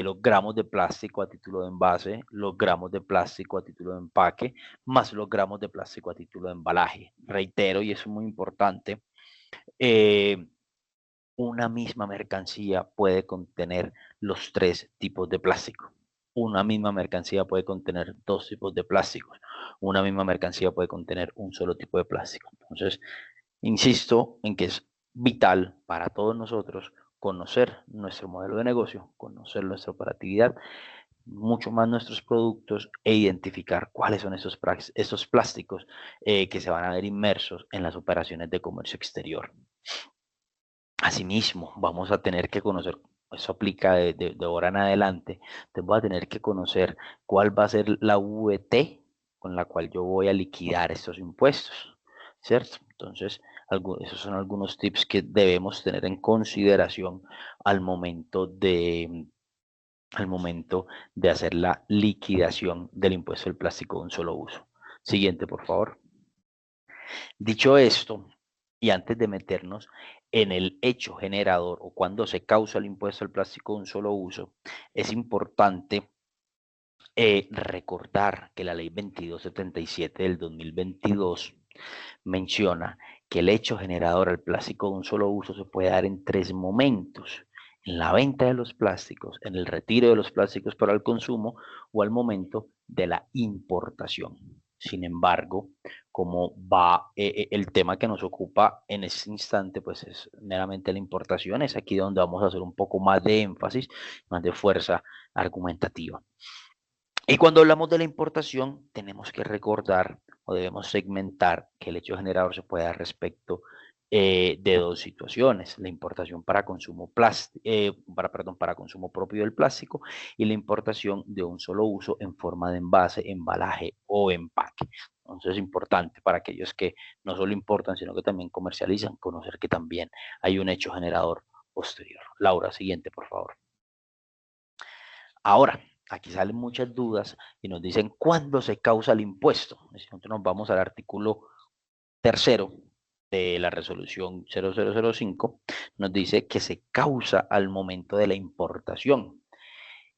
S3: los gramos de plástico a título de envase, los gramos de plástico a título de empaque, más los gramos de plástico a título de embalaje. Reitero, y eso es muy importante, una misma mercancía puede contener los 3 tipos de plástico. Una misma mercancía puede contener 2 tipos de plásticos. Una misma mercancía puede contener un solo tipo de plástico. Entonces, insisto en que es vital para todos nosotros conocer nuestro modelo de negocio, conocer nuestra operatividad, mucho más nuestros productos e identificar cuáles son esos plásticos que se van a ver inmersos en las operaciones de comercio exterior. Asimismo, vamos a tener que conocer, eso aplica de ahora en adelante, entonces voy a tener que conocer cuál va a ser la VT con la cual yo voy a liquidar estos impuestos, ¿cierto? Entonces, esos son algunos tips que debemos tener en consideración al momento de hacer la liquidación del impuesto del plástico de un solo uso. Siguiente, por favor. Dicho esto, y antes de meternos en el hecho generador o cuando se causa el impuesto al plástico de un solo uso, es importante recordar que la ley 2277 del 2022 menciona que el hecho generador al plástico de un solo uso se puede dar en 3 momentos: en la venta de los plásticos, en el retiro de los plásticos para el consumo o al momento de la importación. Sin embargo, como va el tema que nos ocupa en este instante, pues es meramente la importación, es aquí donde vamos a hacer un poco más de énfasis, más de fuerza argumentativa. Y cuando hablamos de la importación, tenemos que recordar o debemos segmentar que el hecho generador se puede dar respecto de 2 situaciones: la importación para consumo para consumo propio del plástico y la importación de un solo uso en forma de envase, embalaje o empaque. Entonces es importante para aquellos que no solo importan, sino que también comercializan, conocer que también hay un hecho generador posterior. Laura, siguiente, por favor. Ahora, aquí salen muchas dudas y nos dicen cuándo se causa el impuesto. Nosotros nos vamos al artículo 3 de la resolución 0005, nos dice que se causa al momento de la importación.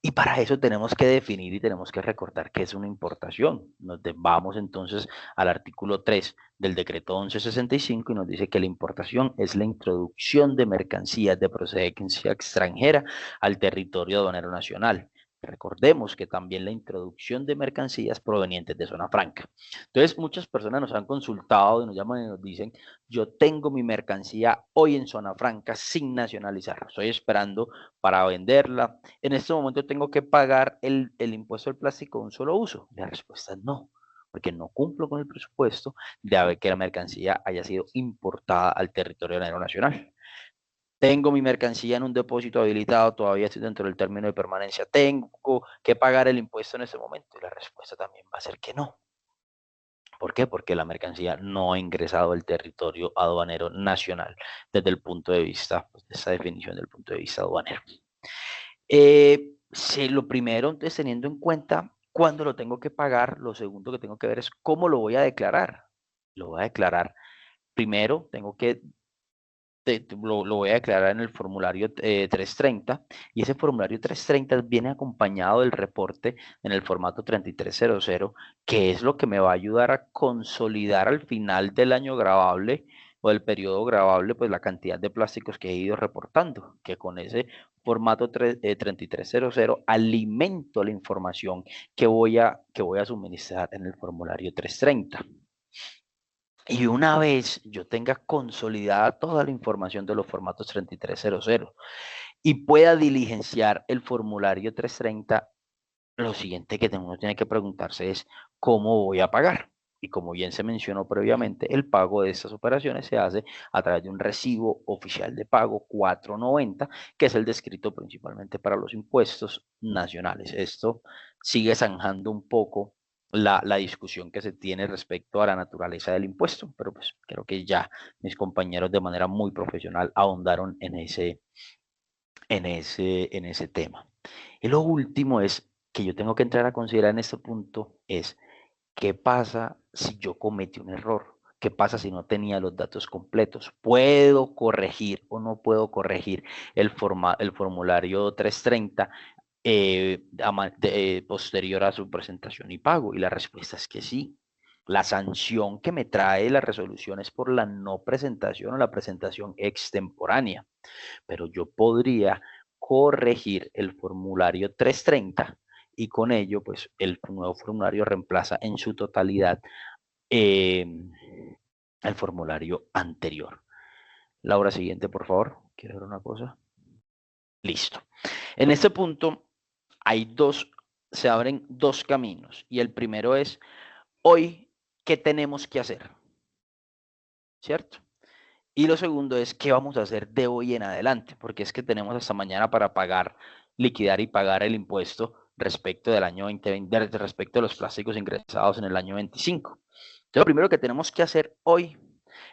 S3: Y para eso tenemos que definir y tenemos que recordar qué es una importación. Nos vamos entonces al artículo 3 del decreto 1165 y nos dice que la importación es la introducción de mercancías de procedencia extranjera al territorio aduanero nacional. Recordemos que también la introducción de mercancías provenientes de zona franca. Entonces, muchas personas nos han consultado y nos llaman y nos dicen: yo tengo mi mercancía hoy en zona franca sin nacionalizar, estoy esperando para venderla. En este momento tengo que pagar el impuesto al plástico de un solo uso. La respuesta es no, porque no cumplo con el presupuesto de que la mercancía haya sido importada al territorio nacional. Tengo mi mercancía en un depósito habilitado, todavía estoy dentro del término de permanencia, tengo que pagar el impuesto en ese momento. Y la respuesta también va a ser que no, ¿Por qué? Porque la mercancía no ha ingresado al territorio aduanero nacional desde el punto de vista, pues, de esa definición del punto de vista aduanero. Lo primero, entonces, teniendo en cuenta cuándo lo tengo que pagar, lo segundo que tengo que ver es cómo lo voy a declarar. Lo voy a declarar, primero tengo que, lo voy a declarar en el formulario 330, y ese formulario 330 viene acompañado del reporte en el formato 3300, que es lo que me va a ayudar a consolidar al final del año gravable o del periodo gravable, pues la cantidad de plásticos que he ido reportando, que con ese formato 3300 alimento la información que voy a suministrar en el formulario 330. Y una vez yo tenga consolidada toda la información de los formatos 3300 y pueda diligenciar el formulario 330, lo siguiente que uno tiene que preguntarse es cómo voy a pagar. Y como bien se mencionó previamente, el pago de estas operaciones se hace a través de un recibo oficial de pago 490, que es el descrito principalmente para los impuestos nacionales. Esto sigue zanjando un poco la discusión que se tiene respecto a la naturaleza del impuesto, pero pues creo que ya mis compañeros de manera muy profesional ahondaron en ese tema. Y lo último es que yo tengo que entrar a considerar en este punto es qué pasa si yo cometí un error, qué pasa si no tenía los datos completos, puedo corregir o no puedo corregir el formulario 330 posterior a su presentación y pago, y la respuesta es que sí. La sanción que me trae la resolución es por la no presentación o la presentación extemporánea, pero yo podría corregir el formulario 330 y con ello, pues, el nuevo formulario reemplaza en su totalidad el formulario anterior. Laura, siguiente, por favor. Quiero ver una cosa. Listo. En este punto se abren dos caminos, y el primero es, hoy, ¿qué tenemos que hacer? ¿Cierto? Y lo segundo es, ¿qué vamos a hacer de hoy en adelante? Porque es que tenemos hasta mañana para liquidar y pagar el impuesto respecto del año 2020, respecto de los plásticos ingresados en el año 25. Entonces, lo primero que tenemos que hacer hoy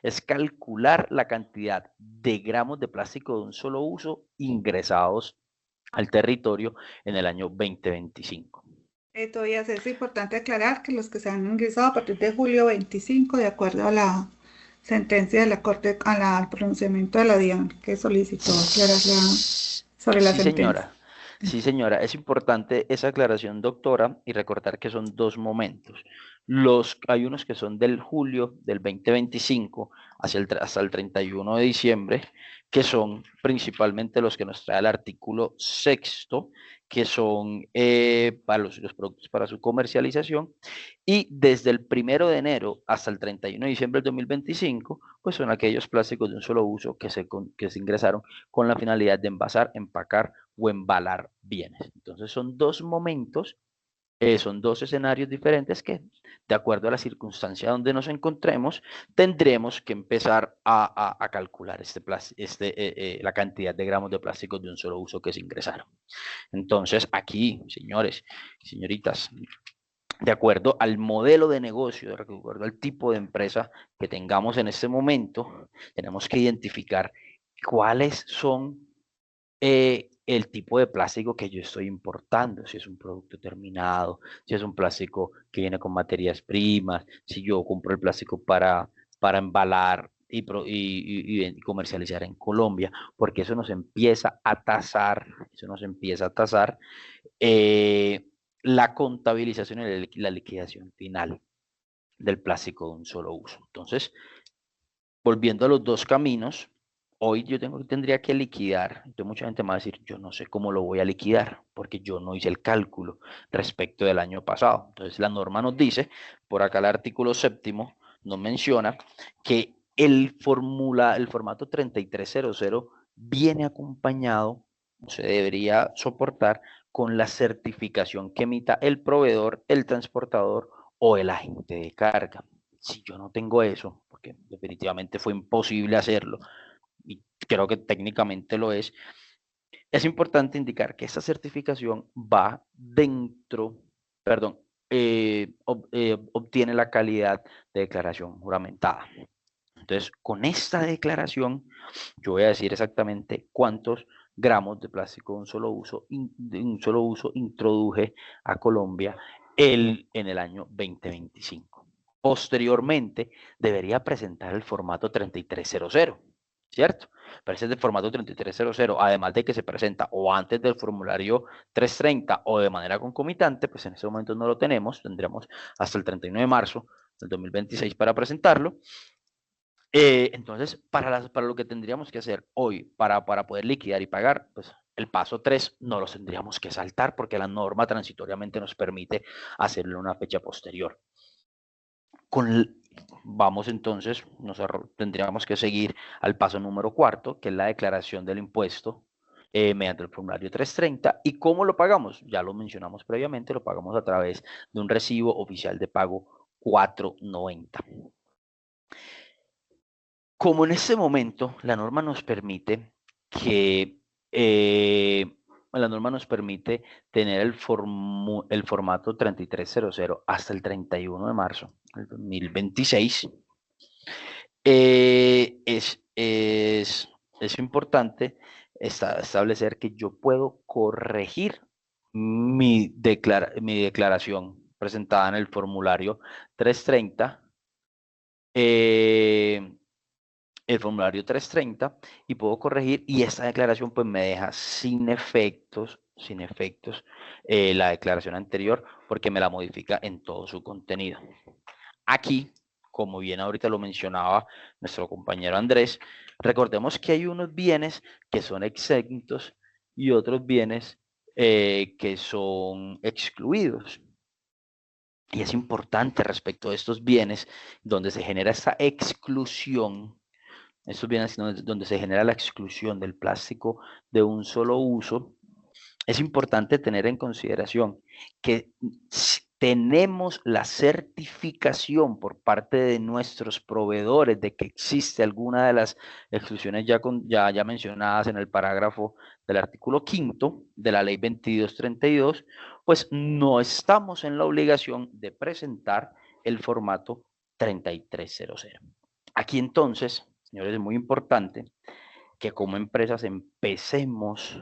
S3: es calcular la cantidad de gramos de plástico de un solo uso ingresados al territorio en el año 2025.
S1: Todavía es importante aclarar que los que se han ingresado a partir de julio 25, de acuerdo a la sentencia de la Corte, al pronunciamiento de la DIAN, que solicitó aclarar sobre la
S3: Sí,
S1: sentencia.
S3: señora. Sí, señora. Es importante esa aclaración, doctora, y recordar que son dos momentos. Hay unos que son del julio del 2025 hasta el 31 de diciembre, que son principalmente los que nos trae el artículo 6º, que son para los productos para su comercialización, y desde el 1 de enero hasta el 31 de diciembre del 2025, pues son aquellos plásticos de un solo uso que se ingresaron con la finalidad de envasar, empacar o embalar bienes. Entonces son dos momentos, son dos escenarios diferentes que, de acuerdo a la circunstancia donde nos encontremos, tendremos que empezar a calcular la cantidad de gramos de plásticos de un solo uso que se ingresaron. Entonces aquí, señores y señoritas, de acuerdo al modelo de negocio, de acuerdo al tipo de empresa que tengamos en este momento, tenemos que identificar cuáles son el tipo de plástico que yo estoy importando, si es un producto terminado, si es un plástico que viene con materias primas, si yo compro el plástico para embalar y comercializar en Colombia, porque eso nos empieza a tasar, la contabilización y la liquidación final del plástico de un solo uso. Entonces, volviendo a los dos caminos, hoy yo tendría que liquidar. Entonces mucha gente me va a decir, yo no sé cómo lo voy a liquidar, porque yo no hice el cálculo respecto del año pasado. Entonces la norma nos dice, por acá el artículo 7º nos menciona que el formato 3300 viene acompañado, o se debería soportar, con la certificación que emita el proveedor, el transportador o el agente de carga. Si yo no tengo eso, porque definitivamente fue imposible hacerlo, y creo que técnicamente lo es importante indicar que esta certificación va obtiene la calidad de declaración juramentada. Entonces, con esta declaración, yo voy a decir exactamente cuántos gramos de plástico de un solo uso introduje a Colombia en el año 2025. Posteriormente, debería presentar el formato 3300, ¿cierto? Pero ese es el formato 3300, además de que se presenta o antes del formulario 330 o de manera concomitante, pues en ese momento no lo tenemos, tendremos hasta el 31 de marzo del 2026 para presentarlo. Entonces, para lo que tendríamos que hacer hoy, para poder liquidar y pagar, pues el paso 3 no lo tendríamos que saltar porque la norma transitoriamente nos permite hacerlo en una fecha posterior. Vamos entonces, tendríamos que seguir al paso número 4, que es la declaración del impuesto mediante el formulario 330. ¿Y cómo lo pagamos? Ya lo mencionamos previamente, lo pagamos a través de un recibo oficial de pago 490. Como en este momento la norma nos permite tener el formato 3300 hasta el 31 de marzo del 2026, es importante establecer que yo puedo corregir mi declaración presentada en el formulario 330, el formulario 330, y puedo corregir, y esta declaración pues me deja sin efectos la declaración anterior, porque me la modifica en todo su contenido. Aquí, como bien ahorita lo mencionaba nuestro compañero Andrés, recordemos que hay unos bienes que son exentos y otros bienes que son excluidos. Y es importante respecto a estos bienes donde se genera esta exclusión, estos bienes donde se genera la exclusión del plástico de un solo uso, es importante tener en consideración que tenemos la certificación por parte de nuestros proveedores de que existe alguna de las exclusiones ya mencionadas en el parágrafo del artículo 5 de la ley 2232, pues no estamos en la obligación de presentar el formato 3300. Aquí entonces, señores, es muy importante que como empresas empecemos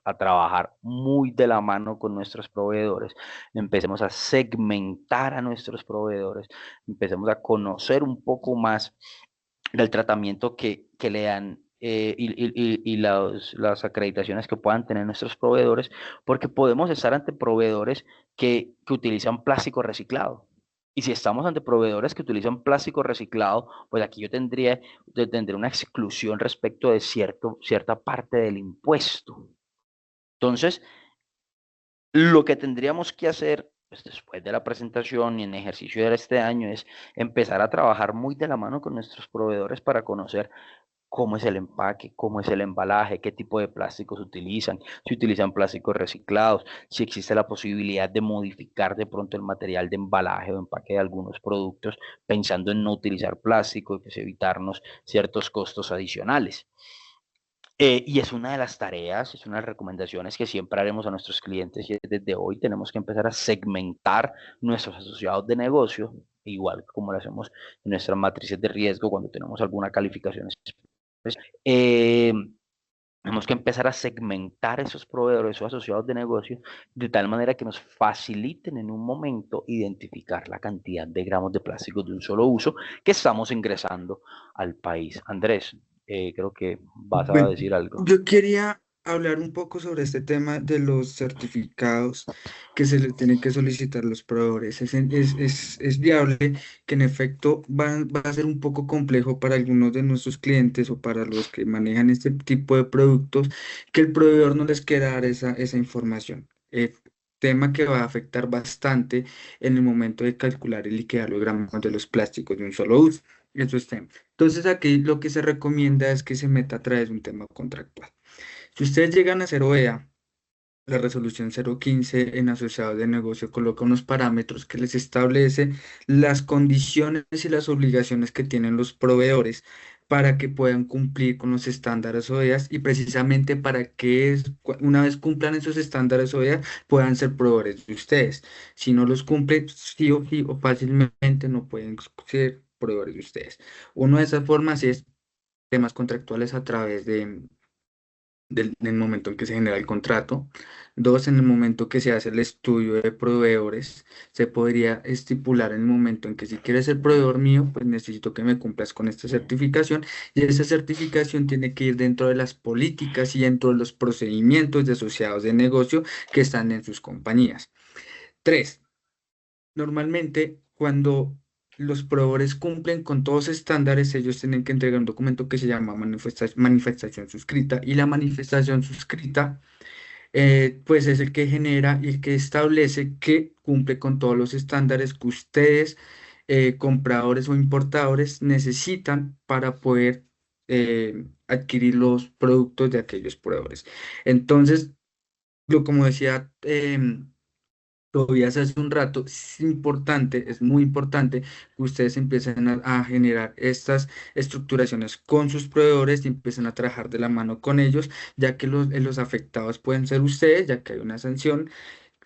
S3: a trabajar muy de la mano con nuestros proveedores, empecemos a segmentar a nuestros proveedores, empecemos a conocer un poco más del tratamiento que le dan y las acreditaciones que puedan tener nuestros proveedores, porque podemos estar ante proveedores que utilizan plástico reciclado. Y si estamos ante proveedores que utilizan plástico reciclado, pues aquí yo tendré una exclusión respecto de cierta parte del impuesto. Entonces, lo que tendríamos que hacer pues, después de la presentación y en ejercicio de este año es empezar a trabajar muy de la mano con nuestros proveedores para conocer cómo es el empaque, cómo es el embalaje, qué tipo de plásticos utilizan, si utilizan plásticos reciclados, si existe la posibilidad de modificar de pronto el material de embalaje o empaque de algunos productos, pensando en no utilizar plástico y pues evitarnos ciertos costos adicionales. Y es una de las tareas, es una de las recomendaciones que siempre haremos a nuestros clientes, y desde hoy tenemos que empezar a segmentar nuestros asociados de negocio, igual como lo hacemos en nuestras matrices de riesgo cuando tenemos alguna calificación especial. Tenemos que empezar a segmentar esos proveedores, esos asociados de negocio, de tal manera que nos faciliten en un momento identificar la cantidad de gramos de plásticos de un solo uso que estamos ingresando al país. Andrés, creo que vas a
S4: Bueno,
S3: decir algo.
S4: yo quería hablar un poco sobre este tema de los certificados que se le tienen que solicitar a los proveedores. Es viable que en efecto va a ser un poco complejo para algunos de nuestros clientes o para los que manejan este tipo de productos que el proveedor no les quiera dar esa información. Tema que va a afectar bastante en el momento de calcular y liquidar los gramos de los plásticos de un solo uso. Eso es tema. Entonces aquí lo que se recomienda es que se meta a través de un tema contractual. Si ustedes llegan a hacer OEA, la resolución 015 en asociados de negocio coloca unos parámetros que les establece las condiciones y las obligaciones que tienen los proveedores para que puedan cumplir con los estándares OEA y precisamente para que una vez cumplan esos estándares OEA puedan ser proveedores de ustedes. Si no los cumplen, sí o fácilmente no pueden ser proveedores de ustedes. Una de esas formas es temas contractuales a través del momento en que se genera el contrato. Dos, en el momento que se hace el estudio de proveedores, se podría estipular en el momento en que si quieres ser proveedor mío, pues necesito que me cumplas con esta certificación y esa certificación tiene que ir dentro de las políticas y dentro de los procedimientos de asociados de negocio que están en sus compañías. Tres, normalmente cuando los proveedores cumplen con todos los estándares, ellos tienen que entregar un documento que se llama manifestación suscrita y la manifestación suscrita pues es el que genera y el que establece que cumple con todos los estándares que ustedes, compradores o importadores, necesitan para poder adquirir los productos de aquellos proveedores. Entonces, como decía Tobías hace un rato, es importante, es muy importante que ustedes empiecen a generar estas estructuraciones con sus proveedores y empiecen a trabajar de la mano con ellos, ya que los afectados pueden ser ustedes, ya que hay una sanción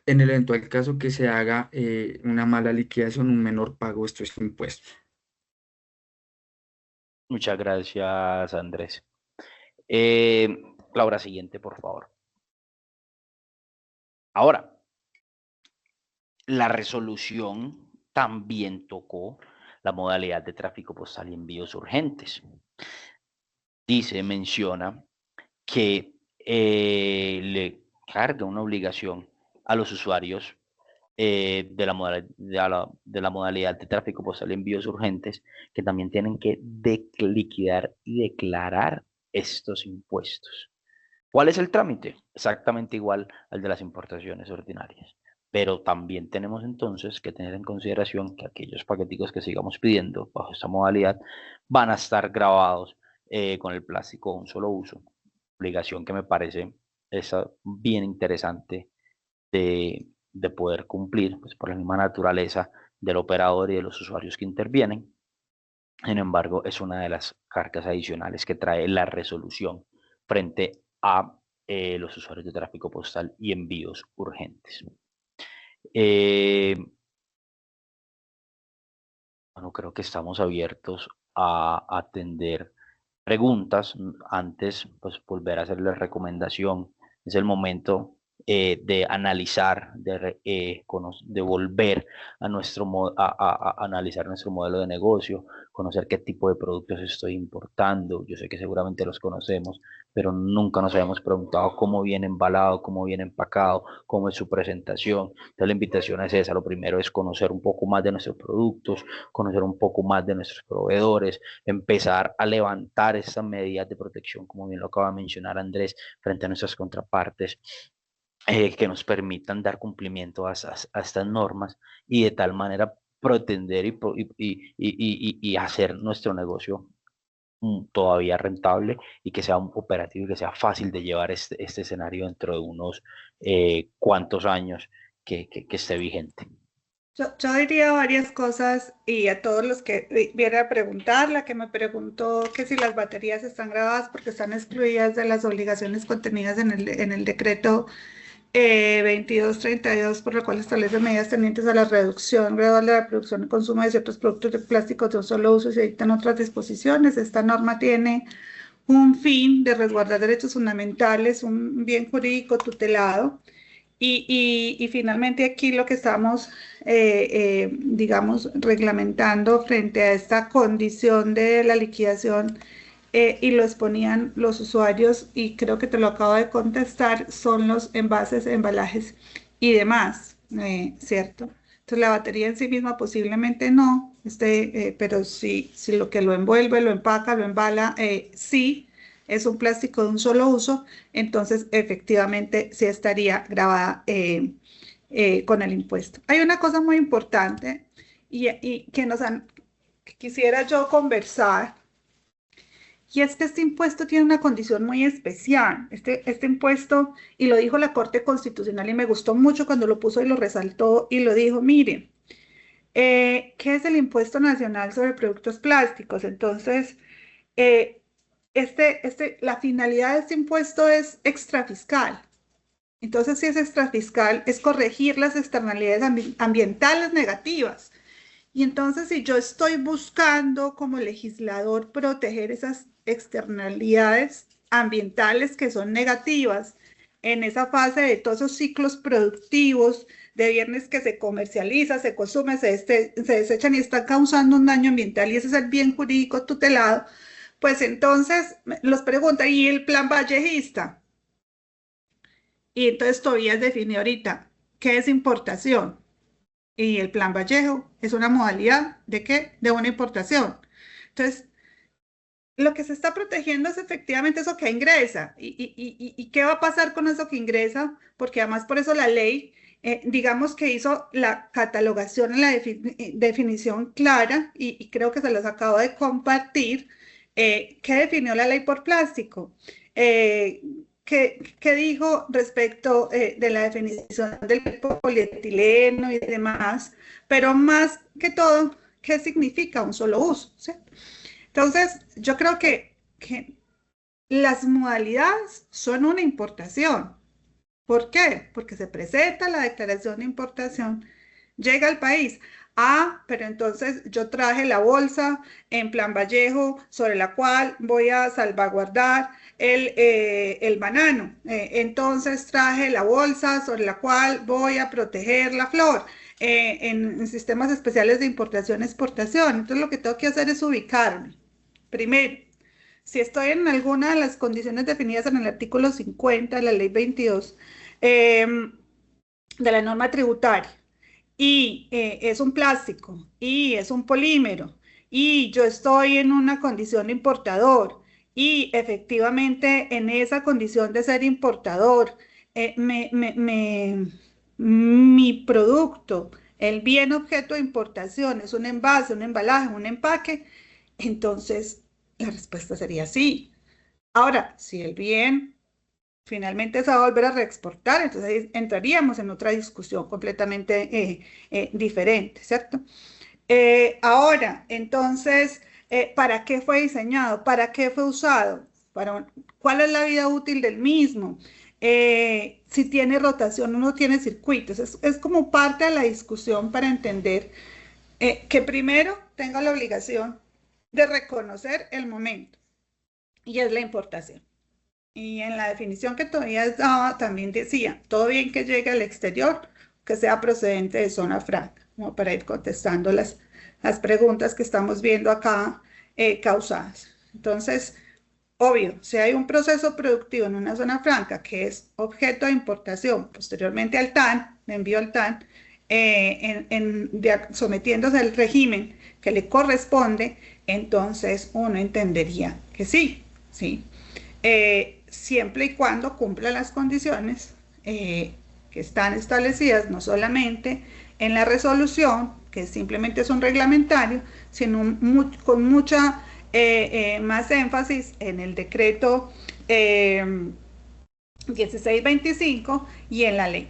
S4: en el eventual caso que se haga una mala liquidación, un menor pago de estos impuestos.
S3: Muchas gracias, Andrés. Laura, siguiente, por favor. Ahora, la resolución también tocó la modalidad de tráfico postal y envíos urgentes. Menciona que le carga una obligación a los usuarios de la modalidad de tráfico postal y envíos urgentes, que también tienen que liquidar y declarar estos impuestos. ¿Cuál es el trámite? Exactamente igual al de las importaciones ordinarias. Pero también tenemos entonces que tener en consideración que aquellos paqueticos que sigamos pidiendo bajo esta modalidad van a estar grabados con el plástico de un solo uso. Obligación que me parece bien interesante de poder cumplir, pues por la misma naturaleza del operador y de los usuarios que intervienen. Sin embargo, es una de las cargas adicionales que trae la resolución frente a los usuarios de tráfico postal y envíos urgentes. Bueno, creo que estamos abiertos a atender preguntas. Antes, pues volver a hacerle recomendación. Es el momento de analizar, de volver a analizar nuestro modelo de negocio, conocer qué tipo de productos estoy importando. Yo sé que seguramente los conocemos, pero nunca nos habíamos preguntado cómo viene embalado, cómo viene empacado, cómo es su presentación. Entonces la invitación es esa. Lo primero es conocer un poco más de nuestros productos, conocer un poco más de nuestros proveedores, empezar a levantar estas medidas de protección, como bien lo acaba de mencionar Andrés, frente a nuestras contrapartes, que nos permitan dar cumplimiento a estas normas y de tal manera pretender y hacer nuestro negocio todavía rentable y que sea operativo y que sea fácil de llevar este escenario dentro de unos cuantos años que esté vigente.
S1: Yo diría varias cosas y a todos los que vienen a preguntar, la que me preguntó que si las baterías están grabadas porque están excluidas de las obligaciones contenidas en el decreto 2232, por lo cual establece medidas tendientes a la reducción gradual de la producción y consumo de ciertos productos de plásticos de un solo uso y se dictan otras disposiciones. Esta norma tiene un fin de resguardar derechos fundamentales, un bien jurídico tutelado. Y finalmente aquí lo que estamos, digamos, reglamentando frente a esta condición de la liquidación y lo exponían los usuarios y creo que te lo acabo de contestar, son los envases, embalajes y demás, ¿cierto? Entonces la batería en sí misma posiblemente no, pero si lo que lo envuelve, lo empaca, lo embala, sí. Es un plástico de un solo uso, entonces efectivamente sí estaría grabada con el impuesto. Hay una cosa muy importante y que quisiera yo conversar, y es que este impuesto tiene una condición muy especial. Este impuesto, y lo dijo la Corte Constitucional y me gustó mucho cuando lo puso y lo resaltó y lo dijo, miren, ¿qué es el impuesto nacional sobre productos plásticos? Entonces, la finalidad de este impuesto es extrafiscal. Entonces, si es extrafiscal, es corregir las externalidades ambientales negativas. Y entonces, si yo estoy buscando como legislador proteger esas externalidades ambientales que son negativas en esa fase de todos esos ciclos productivos de bienes que se comercializa, se consume, se desechan y están causando un daño ambiental, y ese es el bien jurídico tutelado, pues entonces los pregunta, ¿y el plan vallejista? Y entonces Tobías define ahorita qué es importación. Y el plan Vallejo es una modalidad ¿de qué? De una importación. Entonces, lo que se está protegiendo es efectivamente eso que ingresa. ¿Y qué va a pasar con eso que ingresa? Porque además por eso la ley, digamos que hizo la catalogación en la definición clara, y creo que se los acabo de compartir. ¿Qué definió la ley por plástico? ¿Qué dijo respecto de la definición del polietileno y demás? Pero más que todo, ¿qué significa un solo uso? ¿Sí? Entonces, yo creo que las modalidades son una importación. ¿Por qué? Porque se presenta la declaración de importación, llega al país. Ah, pero entonces yo traje la bolsa en plan Vallejo sobre la cual voy a salvaguardar el banano. Entonces traje la bolsa sobre la cual voy a proteger la flor. En sistemas especiales de importación-exportación. Entonces lo que tengo que hacer es ubicarme. Primero, si estoy en alguna de las condiciones definidas en el artículo 50 de la ley 22 de la norma tributaria, y es un plástico, y es un polímero, y yo estoy en una condición de importador, y efectivamente en esa condición de ser importador, mi producto, el bien objeto de importación, es un envase, un embalaje, un empaque, entonces la respuesta sería sí. Ahora, si el bien finalmente se va a volver a reexportar, entonces ahí entraríamos en otra discusión completamente diferente, ¿cierto? Ahora, entonces, ¿para qué fue diseñado? ¿Para qué fue usado? ¿Cuál es la vida útil del mismo? Si tiene rotación o no tiene circuitos. Es como parte de la discusión para entender que primero tenga la obligación de reconocer el momento, y es la importación. Y en la definición que todavía daba, también decía, todo bien que llegue al exterior, que sea procedente de zona franca, como para ir contestando las preguntas que estamos viendo acá causadas. Entonces, obvio, si hay un proceso productivo en una zona franca que es objeto de importación posteriormente al TAN, de envío al TAN, sometiéndose al régimen que le corresponde, entonces uno entendería que sí, ¿sí? Siempre y cuando cumpla las condiciones que están establecidas no solamente en la resolución, que simplemente es un reglamentario, sino con mucha más énfasis en el decreto 1625 y en la ley,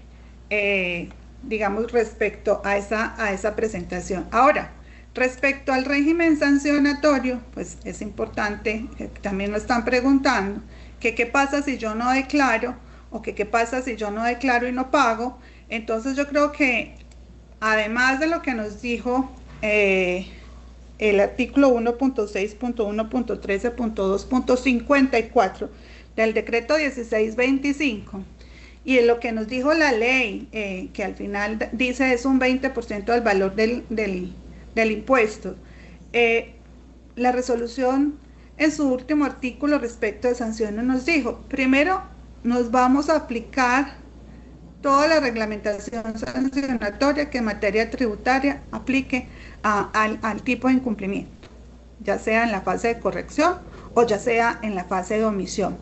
S1: digamos, respecto a esa presentación. Ahora, respecto al régimen sancionatorio, pues es importante, también lo están preguntando, que qué pasa si yo no declaro, o que qué pasa si yo no declaro y no pago. Entonces yo creo que además de lo que nos dijo el artículo 1.6.1.13.2.54 del decreto 1625, y en lo que nos dijo la ley, que al final dice es un 20% del valor del impuesto, la resolución en su último artículo respecto de sanciones nos dijo, primero nos vamos a aplicar toda la reglamentación sancionatoria que en materia tributaria aplique al tipo de incumplimiento, ya sea en la fase de corrección o ya sea en la fase de omisión.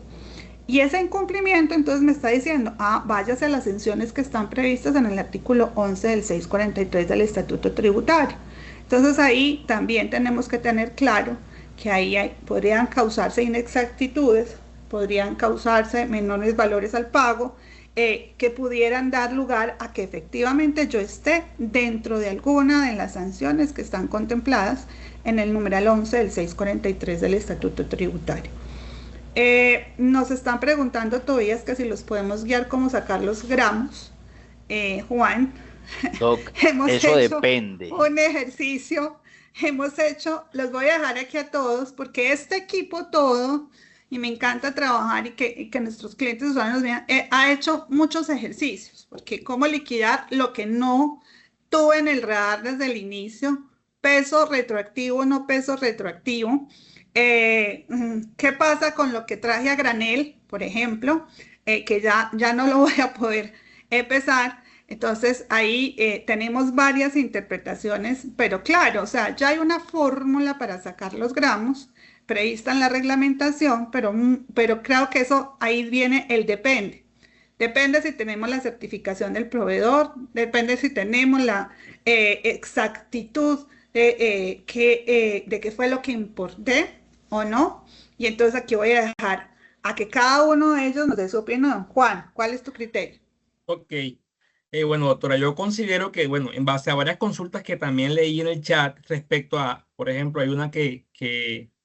S1: Y ese incumplimiento entonces me está diciendo, váyase a las sanciones que están previstas en el artículo 11 del 643 del Estatuto Tributario. Entonces ahí también tenemos que tener claro que ahí podrían causarse inexactitudes, podrían causarse menores valores al pago, que pudieran dar lugar a que efectivamente yo esté dentro de alguna de las sanciones que están contempladas en el numeral 11 del 643 del Estatuto Tributario. Nos están preguntando todavía que si los podemos guiar cómo sacar los gramos. Juan,
S3: Doc,
S1: hemos
S3: eso
S1: hecho
S3: depende.
S1: un ejercicio, los voy a dejar aquí a todos, porque este equipo todo, y me encanta trabajar y que nuestros clientes usuarios nos vean, ha hecho muchos ejercicios, porque cómo liquidar lo que no tuve en el radar desde el inicio, peso retroactivo, no peso retroactivo. ¿Qué pasa con lo que traje a granel, por ejemplo, que ya no lo voy a poder pesar? Entonces ahí tenemos varias interpretaciones, pero claro, o sea, ya hay una fórmula para sacar los gramos prevista en la reglamentación, pero creo que eso ahí viene el depende. Depende si tenemos la certificación del proveedor, depende si tenemos la exactitud de qué fue lo que importé o no. Y entonces aquí voy a dejar a que cada uno de ellos nos dé su opinión. Juan, ¿cuál es tu criterio?
S5: Ok. Bueno, doctora, yo considero que, bueno, en base a varias consultas que también leí en el chat respecto a, por ejemplo, hay una que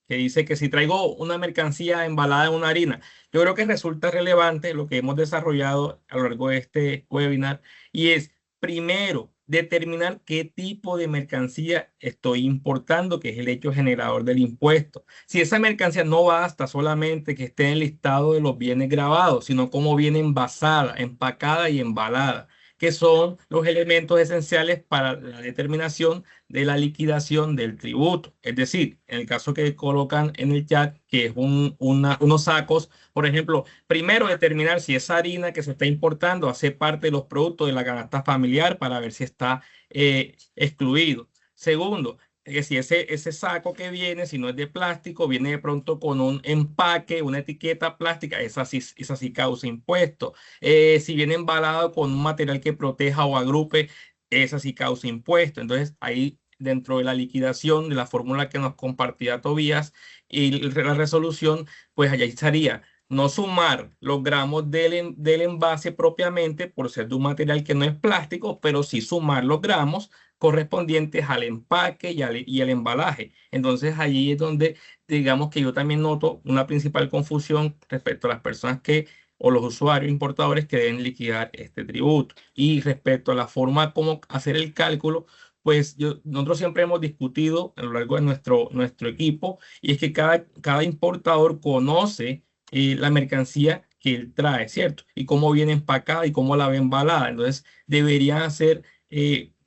S5: dice que si traigo una mercancía embalada en una harina, yo creo que resulta relevante lo que hemos desarrollado a lo largo de este webinar, y es, primero, determinar qué tipo de mercancía estoy importando, que es el hecho generador del impuesto. Si esa mercancía no basta solamente que esté en el listado de los bienes grabados, sino cómo viene envasada, empacada y embalada, que son los elementos esenciales para la determinación de la liquidación del tributo. Es decir, en el caso que colocan en el chat, que es unos sacos, por ejemplo, primero determinar si esa harina que se está importando hace parte de los productos de la canasta familiar para ver si está excluido. Segundo, que si ese saco que viene, si no es de plástico, viene de pronto con un empaque, una etiqueta plástica, esa sí causa impuesto. Si viene embalado con un material que proteja o agrupe, esa sí causa impuesto. Entonces, ahí dentro de la liquidación de la fórmula que nos compartía Tobías y la resolución, pues allá estaría no sumar los gramos del envase propiamente por ser de un material que no es plástico, pero sí sumar los gramos correspondientes al empaque y al embalaje. Entonces allí es donde digamos que yo también noto una principal confusión respecto a las personas o los usuarios importadores que deben liquidar este tributo. Y respecto a la forma como hacer el cálculo, pues nosotros siempre hemos discutido a lo largo de nuestro equipo, y es que cada importador conoce la mercancía que él trae, ¿cierto? Y cómo viene empacada y cómo la ve embalada. Entonces deberían hacer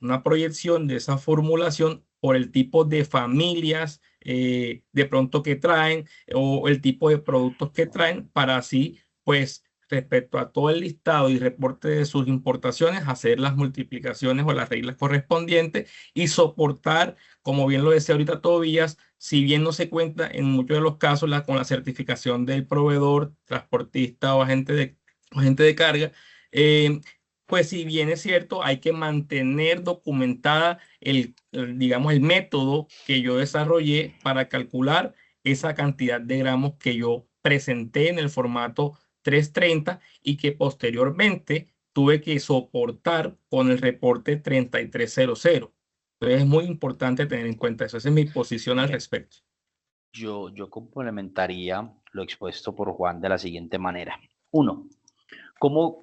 S5: una proyección de esa formulación por el tipo de familias de pronto que traen o el tipo de productos que traen, para así, pues, respecto a todo el listado y reporte de sus importaciones, hacer las multiplicaciones o las reglas correspondientes y soportar, como bien lo decía ahorita Tobías, si bien no se cuenta en muchos de los casos con la certificación del proveedor, transportista o agente de carga, pues si bien es cierto, hay que mantener documentada digamos, el método que yo desarrollé para calcular esa cantidad de gramos que yo presenté en el formato 330 y que posteriormente tuve que soportar con el reporte 3300. Entonces es muy importante tener en cuenta eso. Esa es mi posición al respecto.
S3: Yo complementaría lo expuesto por Juan de la siguiente manera. Uno,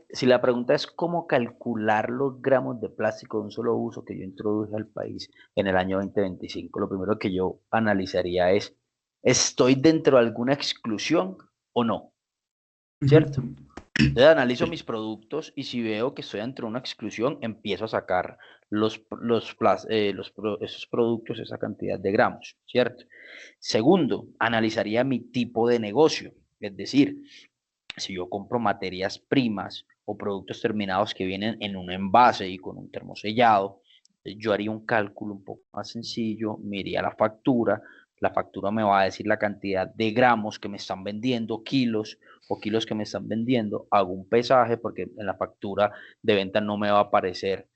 S3: si la pregunta es cómo calcular los gramos de plástico de un solo uso que yo introduje al país en el año 2025, lo primero que yo analizaría es, ¿estoy dentro de alguna exclusión o no? ¿Cierto? Entonces analizo mis productos y si veo que estoy dentro de una exclusión, empiezo a sacar esos productos, esa cantidad de gramos, ¿cierto? Segundo, analizaría mi tipo de negocio, es decir, si yo compro materias primas o productos terminados que vienen en un envase y con un termosellado, yo haría un cálculo un poco más sencillo, me iría a la factura me va a decir la cantidad de gramos que me están vendiendo, kilos o kilos que me están vendiendo, hago un pesaje porque en la factura de venta no me va a aparecer,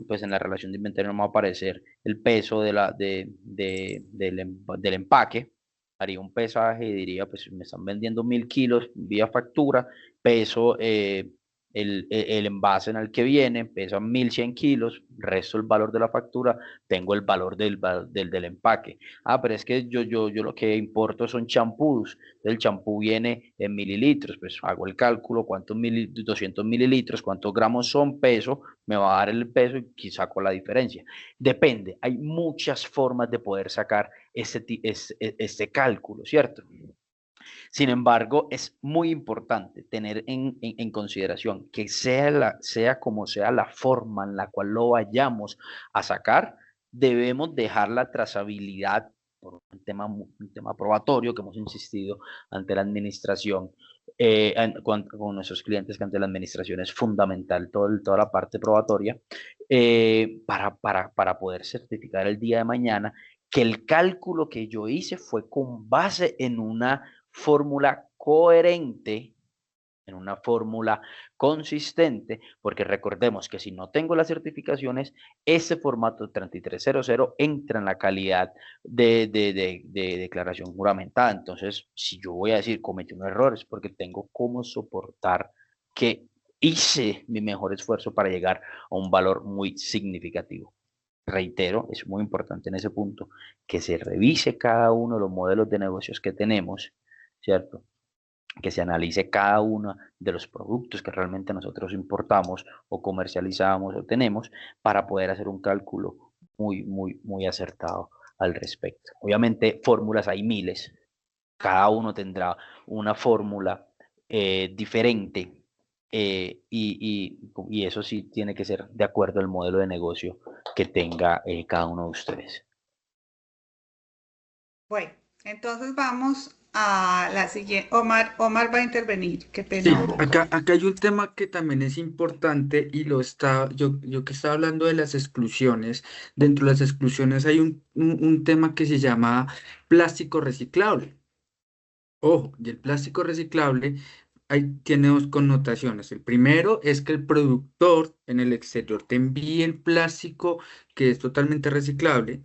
S3: pues en la relación de inventario no me va a aparecer el peso del empaque, haría un pesaje y diría, pues me están vendiendo 1000 kilos vía factura, peso el envase en el que viene, pesa 1100 kilos, resto el valor de la factura, tengo el valor del empaque. Ah, pero es que yo lo que importo son champús, el champú viene en mililitros, pues hago el cálculo, 200 mililitros, cuántos gramos son, peso, me va a dar el peso y saco la diferencia. Depende, hay muchas formas de poder sacar este cálculo, ¿cierto? Sin embargo, es muy importante tener en consideración que sea como sea la forma en la cual lo vayamos a sacar, debemos dejar la trazabilidad por un tema probatorio que hemos insistido ante la administración, con nuestros clientes, que ante la administración es fundamental toda la parte probatoria, para poder certificar el día de mañana que el cálculo que yo hice fue con base en una fórmula coherente, en una fórmula consistente, porque recordemos que si no tengo las certificaciones, ese formato 3300 entra en la calidad de declaración juramentada. Entonces, si yo voy a decir cometí un error, es porque tengo cómo soportar que hice mi mejor esfuerzo para llegar a un valor muy significativo. Reitero, es muy importante en ese punto que se revise cada uno de los modelos de negocios que tenemos, ¿cierto? Que se analice cada uno de los productos que realmente nosotros importamos o comercializamos o tenemos, para poder hacer un cálculo muy acertado al respecto. Obviamente, fórmulas hay miles, cada uno tendrá una fórmula diferente, y eso sí tiene que ser de acuerdo al modelo de negocio que tenga cada uno de ustedes.
S1: Bueno, entonces vamos a la siguiente. Omar va a intervenir. Qué
S4: Sí,
S1: pena.
S4: acá hay un tema que también es importante y yo que estaba hablando de las exclusiones. Dentro de las exclusiones hay un tema que se llama plástico reciclable. Ojo, y el plástico reciclable tiene dos connotaciones. El primero es que el productor en el exterior te envíe el plástico que es totalmente reciclable.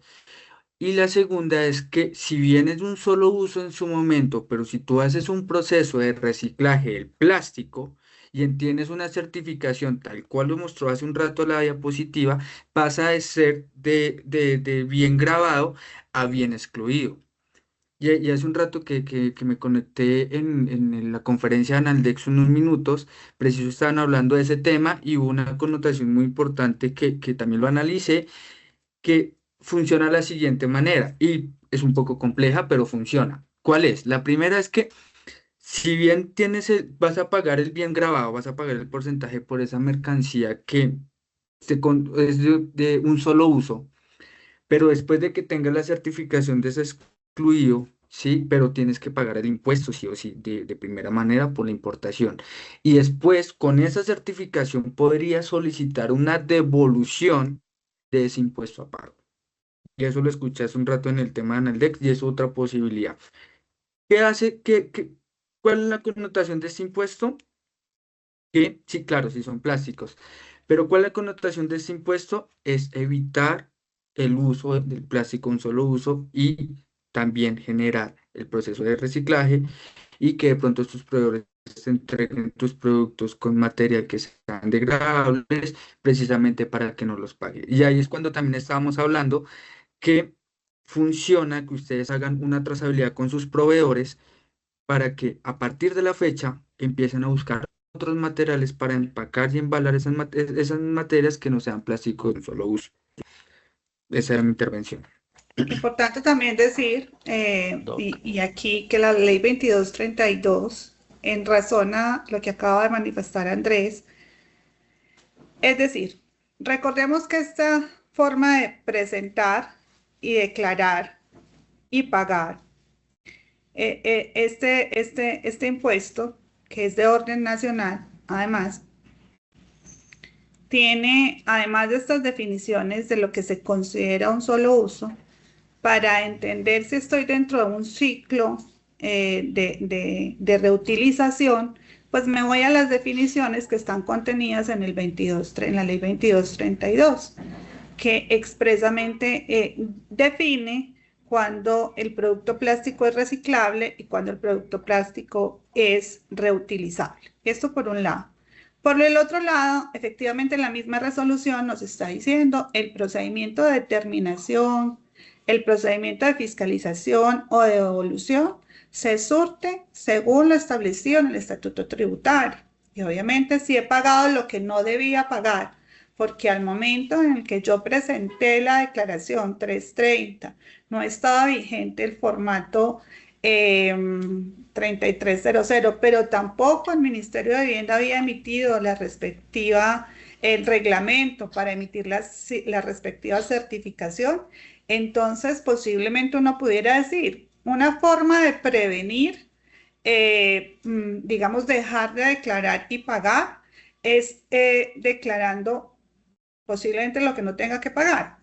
S4: Y la segunda es que si bien es de un solo uso en su momento, pero si tú haces un proceso de reciclaje del plástico y tienes una certificación tal cual lo mostró hace un rato la diapositiva, pasa de ser de bien grabado a bien excluido. Y hace un rato que me conecté en la conferencia de Analdex unos minutos, preciso estaban hablando de ese tema y hubo una connotación muy importante que también lo analicé, que funciona de la siguiente manera y es un poco compleja, pero funciona. ¿Cuál es? La primera es que si bien vas a pagar el bien grabado, vas a pagar el porcentaje por esa mercancía que es de un solo uso, pero después de que tengas la certificación de ese excluido, sí, pero tienes que pagar el impuesto, sí o sí, de primera manera por la importación. Y después, con esa certificación, podrías solicitar una devolución de ese impuesto a pago. Y eso lo escuché hace un rato en el tema de Analdex y es otra posibilidad. ¿Qué hace? ¿Cuál es la connotación de este impuesto? Que, sí, claro, sí son plásticos, pero ¿cuál es la connotación de este impuesto? Es evitar el uso del plástico un solo uso y también generar el proceso de reciclaje y que de pronto tus proveedores te entreguen tus productos con material que sean degradables precisamente para que no los paguen. Y ahí es cuando también estábamos hablando que funciona que ustedes hagan una trazabilidad con sus proveedores para que a partir de la fecha empiecen a buscar otros materiales para empacar y embalar esas materias que no sean plástico de un solo uso. Esa era mi intervención.
S1: Importante también decir, y aquí que la ley 2232, en razón a lo que acaba de manifestar Andrés, es decir, recordemos que esta forma de presentar y declarar y pagar este impuesto, que es de orden nacional, además, tiene, además de estas definiciones de lo que se considera un solo uso, para entender si estoy dentro de un ciclo de reutilización, pues me voy a las definiciones que están contenidas en la ley 2232, que expresamente define cuando el producto plástico es reciclable y cuando el producto plástico es reutilizable. Esto por un lado. Por el otro lado, efectivamente la misma resolución nos está diciendo el procedimiento de determinación, el procedimiento de fiscalización o de devolución se surte según lo establecido en el Estatuto Tributario. Y obviamente si he pagado lo que no debía pagar, porque al momento en el que yo presenté la declaración 330 no estaba vigente el formato 3300, pero tampoco el Ministerio de Vivienda había emitido la respectiva, el reglamento para emitir la respectiva certificación. Entonces, posiblemente uno pudiera decir, una forma de prevenir, digamos, dejar de declarar y pagar es declarando posiblemente lo que no tenga que pagar,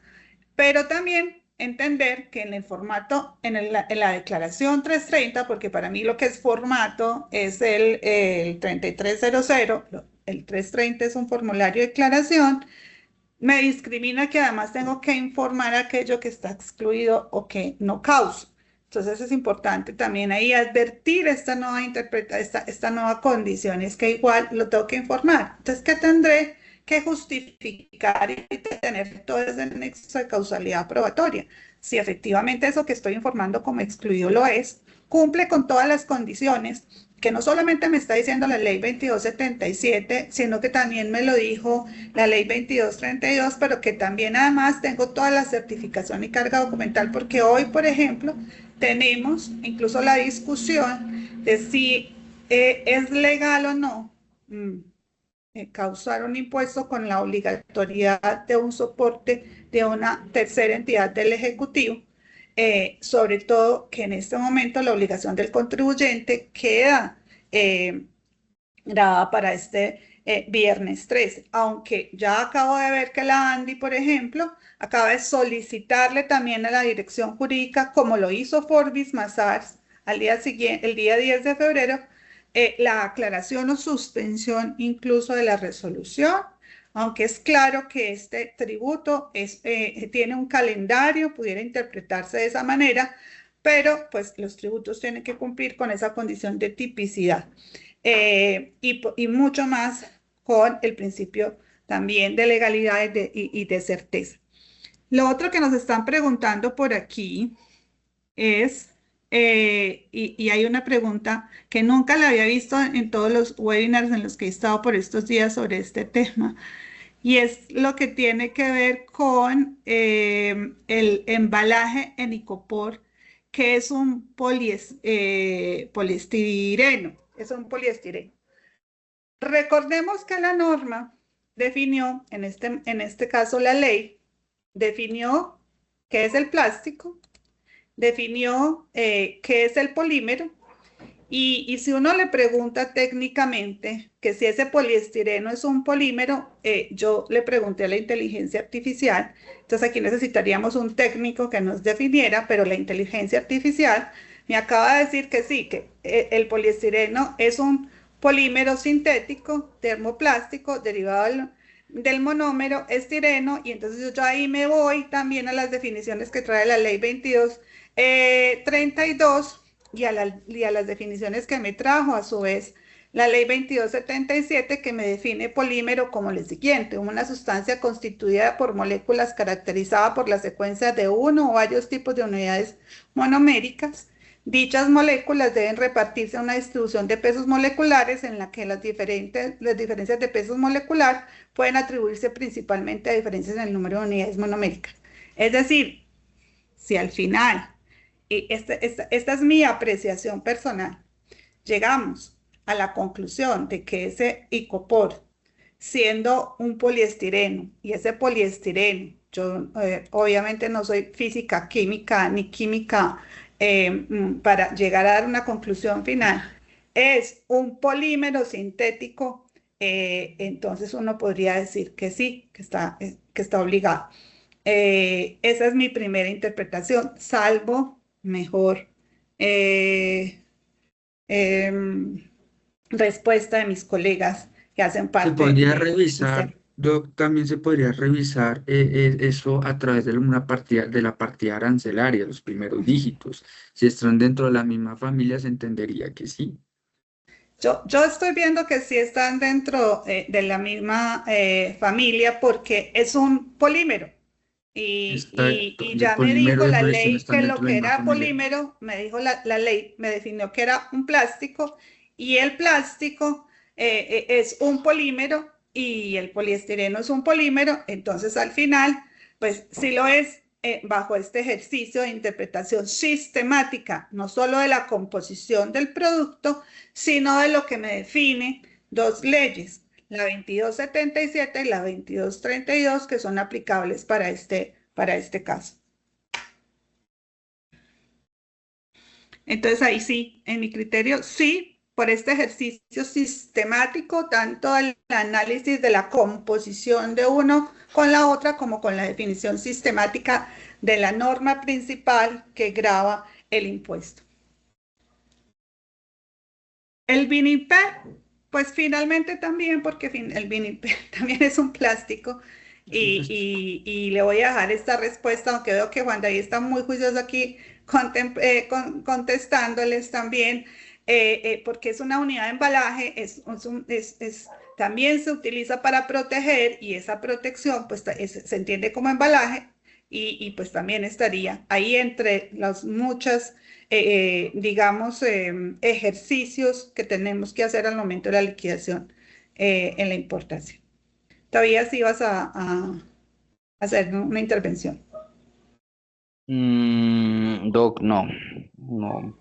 S1: pero también entender que en el formato, en la declaración 330, porque para mí lo que es formato es el 3300, el 330 es un formulario de declaración, me discrimina que además tengo que informar aquello que está excluido o que no causa. Entonces es importante también ahí advertir esta nueva esta nueva condición, es que igual lo tengo que informar. Entonces, ¿qué tendré que justificar y tener todo ese nexo de causalidad probatoria? Si efectivamente eso que estoy informando como excluido lo es, cumple con todas las condiciones que no solamente me está diciendo la ley 2277, sino que también me lo dijo la ley 2232, pero que también además tengo toda la certificación y carga documental, porque hoy, por ejemplo, tenemos incluso la discusión de si es legal o no causar un impuesto con la obligatoriedad de un soporte de una tercera entidad del Ejecutivo. Sobre todo que en este momento la obligación del contribuyente queda grabada para este viernes 13, aunque ya acabo de ver que la ANDI, por ejemplo, acaba de solicitarle también a la dirección jurídica, como lo hizo Forbis Mazars al día siguiente, el día 10 de febrero, la aclaración o suspensión incluso de la resolución, aunque es claro que este tributo tiene un calendario, pudiera interpretarse de esa manera, pero pues los tributos tienen que cumplir con esa condición de tipicidad y mucho más con el principio también de legalidad y de certeza. Lo otro que nos están preguntando por aquí es, y hay una pregunta que nunca la había visto en todos los webinars en los que he estado por estos días sobre este tema, y es lo que tiene que ver con el embalaje en icopor, que es un poliestireno, es un poliestireno. Recordemos que la norma definió, en este caso la ley, definió qué es el plástico, definió qué es el polímero, y si uno le pregunta técnicamente que si ese poliestireno es un polímero, yo le pregunté a la inteligencia artificial, entonces aquí necesitaríamos un técnico que nos definiera, pero la inteligencia artificial me acaba de decir que sí, que el poliestireno es un polímero sintético, termoplástico, derivado del monómero estireno, y entonces yo ahí me voy también a las definiciones que trae la ley 2232 y a las definiciones que me trajo a su vez la ley 2277, que me define polímero como lo siguiente: una sustancia constituida por moléculas caracterizada por la secuencia de uno o varios tipos de unidades monoméricas. Dichas moléculas deben repartirse a una distribución de pesos moleculares en la que las diferencias de pesos molecular pueden atribuirse principalmente a diferencias en el número de unidades monoméricas. Es decir, si al final, y esta es mi apreciación personal, llegamos a la conclusión de que ese icopor, siendo un poliestireno, y ese poliestireno, yo obviamente no soy física, química, ni química para llegar a dar una conclusión final, es un polímero sintético, entonces uno podría decir que sí, que está obligado. Esa es mi primera interpretación, salvo mejor respuesta de mis colegas que hacen
S4: Se
S1: parte
S4: podría
S1: del
S4: revisar,
S1: sistema.
S4: también se podría revisar eso a través de la partida arancelaria, los primeros dígitos. Si están dentro de la misma familia, se entendería que sí.
S1: Yo estoy viendo que sí están dentro de la misma familia porque es un polímero.
S4: Exacto,
S1: Y
S4: de
S1: ya me dijo
S4: polímero y
S1: la
S4: resina
S1: ley
S4: están
S1: que
S4: dentro
S1: lo
S4: de la
S1: que
S4: misma
S1: era
S4: familia.
S1: polímero, me dijo la ley, me definió que era un plástico y el plástico es un polímero y el poliestireno es un polímero, entonces al final, pues sí lo es bajo este ejercicio de interpretación sistemática, no solo de la composición del producto, sino de lo que me define dos leyes, la 2277 y la 2232, que son aplicables para este caso. Entonces ahí sí, en mi criterio, sí, por este ejercicio sistemático, tanto el análisis de la composición de uno con la otra, como con la definición sistemática de la norma principal que grava el impuesto. El vinipel, pues finalmente también, porque el vinipel también es un plástico, y le voy a dejar esta respuesta, aunque veo que Juan David está muy juicioso aquí contestándoles también, porque es una unidad de embalaje, también se utiliza para proteger, y esa protección pues se entiende como embalaje, pues también estaría ahí entre las muchas digamos, ejercicios que tenemos que hacer al momento de la liquidación en la importación. Todavía sí vas a hacer una intervención.
S3: Doc, no,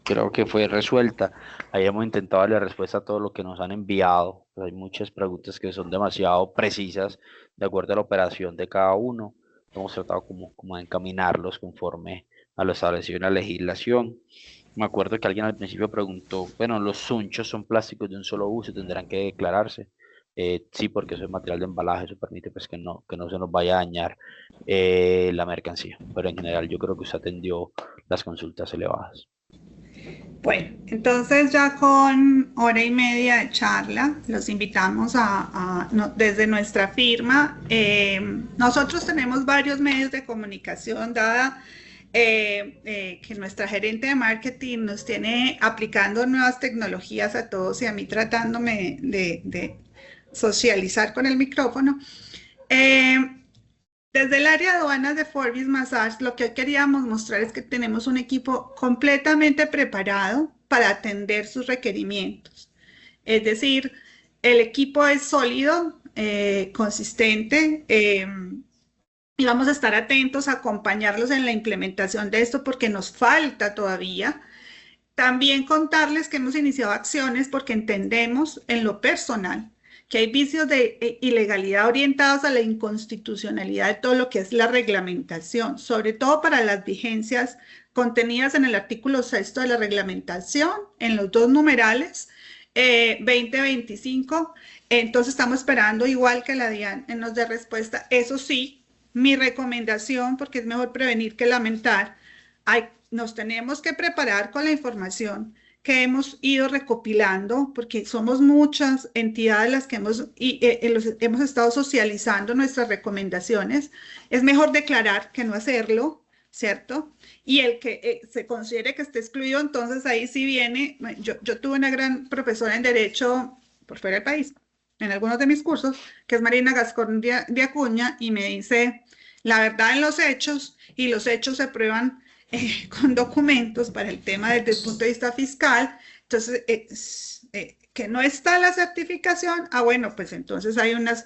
S3: creo que fue resuelta. Ahí hemos intentado darle respuesta a todo lo que nos han enviado. Hay muchas preguntas que son demasiado precisas de acuerdo a la operación de cada uno. Hemos tratado como de encaminarlos conforme a lo establecido en la legislación. Me acuerdo que alguien al principio preguntó, bueno, los sunchos son plásticos de un solo uso, tendrán que declararse. Sí, porque eso es material de embalaje, eso permite pues que no se nos vaya a dañar la mercancía. Pero en general yo creo que usted atendió las consultas elevadas.
S1: Bueno, entonces ya con hora y media de charla, los invitamos desde nuestra firma. Nosotros tenemos varios medios de comunicación, dada que nuestra gerente de marketing nos tiene aplicando nuevas tecnologías a todos y a mí tratándome de socializar con el micrófono. Desde el área de aduanas de Forbis Massage, lo que hoy queríamos mostrar es que tenemos un equipo completamente preparado para atender sus requerimientos. Es decir, el equipo es sólido, consistente, y vamos a estar atentos a acompañarlos en la implementación de esto porque nos falta todavía. También contarles que hemos iniciado acciones porque entendemos en lo personal que hay vicios de ilegalidad orientados a la inconstitucionalidad de todo lo que es la reglamentación, sobre todo para las vigencias contenidas en el artículo 6 de la reglamentación, en los dos numerales 2025. Entonces estamos esperando, igual que la DIAN, nos dé respuesta. Eso sí, mi recomendación, porque es mejor prevenir que lamentar, nos tenemos que preparar con la información que hemos ido recopilando, porque somos muchas entidades las que hemos estado socializando nuestras recomendaciones. Es mejor declarar que no hacerlo, ¿cierto? Y el que se considere que esté excluido, entonces ahí sí viene. Yo tuve una gran profesora en Derecho por fuera del país, en algunos de mis cursos, que es Marina Gascón de Acuña, y me dice, la verdad en los hechos, y los hechos se prueban con documentos para el tema desde el punto de vista fiscal. Entonces, que no está la certificación, bueno, pues entonces hay unas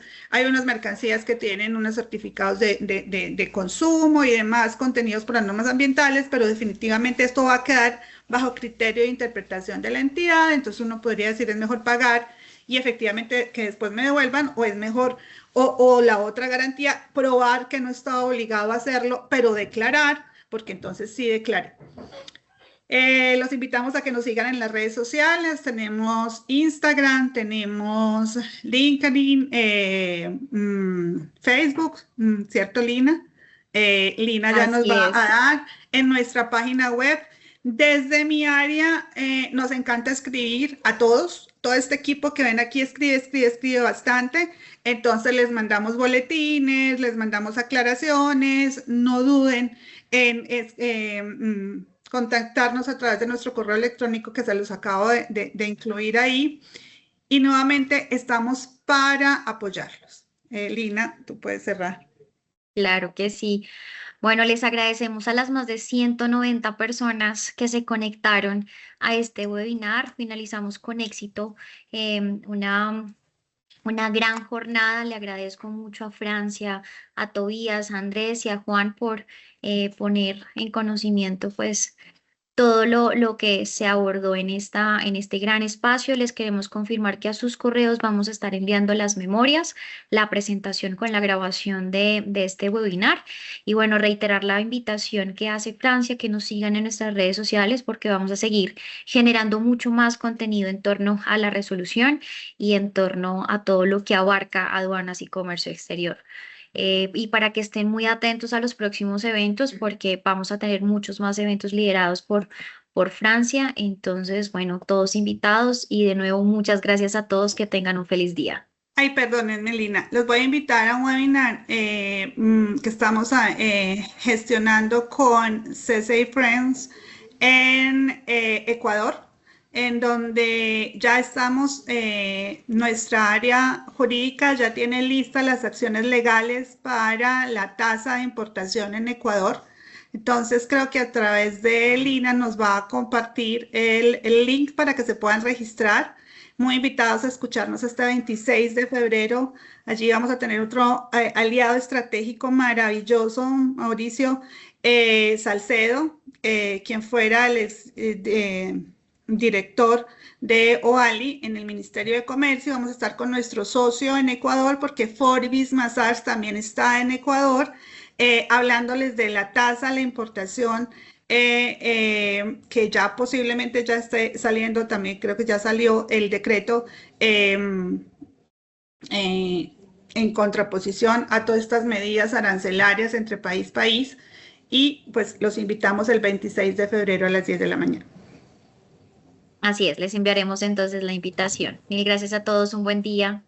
S1: mercancías que tienen unos certificados de consumo y demás contenidos por las normas ambientales, pero definitivamente esto va a quedar bajo criterio de interpretación de la entidad. Entonces uno podría decir, es mejor pagar y efectivamente que después me devuelvan, o es mejor, o la otra garantía, probar que no estaba obligado a hacerlo, pero declarar, porque entonces sí declaré. Los invitamos a que nos sigan en las redes sociales. Tenemos Instagram, tenemos LinkedIn, Facebook, ¿cierto, Lina? Lina ya nos va a dar en nuestra página web. Desde mi área nos encanta escribir a todos. Todo este equipo que ven aquí escribe bastante. Entonces les mandamos boletines, les mandamos aclaraciones. No duden en contactarnos a través de nuestro correo electrónico que se los acabo de incluir ahí. Y nuevamente estamos para apoyarlos. Lina, tú puedes cerrar.
S6: Claro que sí. Bueno, les agradecemos a las más de 190 personas que se conectaron a este webinar. Finalizamos con éxito una gran jornada. Le agradezco mucho a Francia, a Tobías, a Andrés y a Juan por poner en conocimiento pues todo lo que se abordó en este gran espacio. Les queremos confirmar que a sus correos vamos a estar enviando las memorias, la presentación con la grabación de este webinar. Y bueno, reiterar la invitación que hace Francia, que nos sigan en nuestras redes sociales porque vamos a seguir generando mucho más contenido en torno a la resolución y en torno a todo lo que abarca aduanas y comercio exterior. Y para que estén muy atentos a los próximos eventos, porque vamos a tener muchos más eventos liderados por Francia. Entonces, bueno, todos invitados y de nuevo muchas gracias a todos, que tengan un feliz día.
S1: Ay, perdónenme, Lina, los voy a invitar a un webinar que estamos gestionando con CCI Friends en Ecuador, en donde ya estamos, nuestra área jurídica ya tiene listas las acciones legales para la tasa de importación en Ecuador. Entonces creo que a través de Lina nos va a compartir el link para que se puedan registrar. Muy invitados a escucharnos este 26 de febrero. Allí vamos a tener otro aliado estratégico maravilloso, Mauricio Salcedo, quien fuera el director de OALI en el Ministerio de Comercio. Vamos a estar con nuestro socio en Ecuador, porque Forbis Mazars también está en Ecuador, hablándoles de la tasa, la importación, que ya posiblemente ya esté saliendo, también creo que ya salió el decreto en contraposición a todas estas medidas arancelarias entre país. Y pues los invitamos el 26 de febrero a las 10 de la mañana.
S6: Así es, les enviaremos entonces la invitación. Mil gracias a todos, un buen día.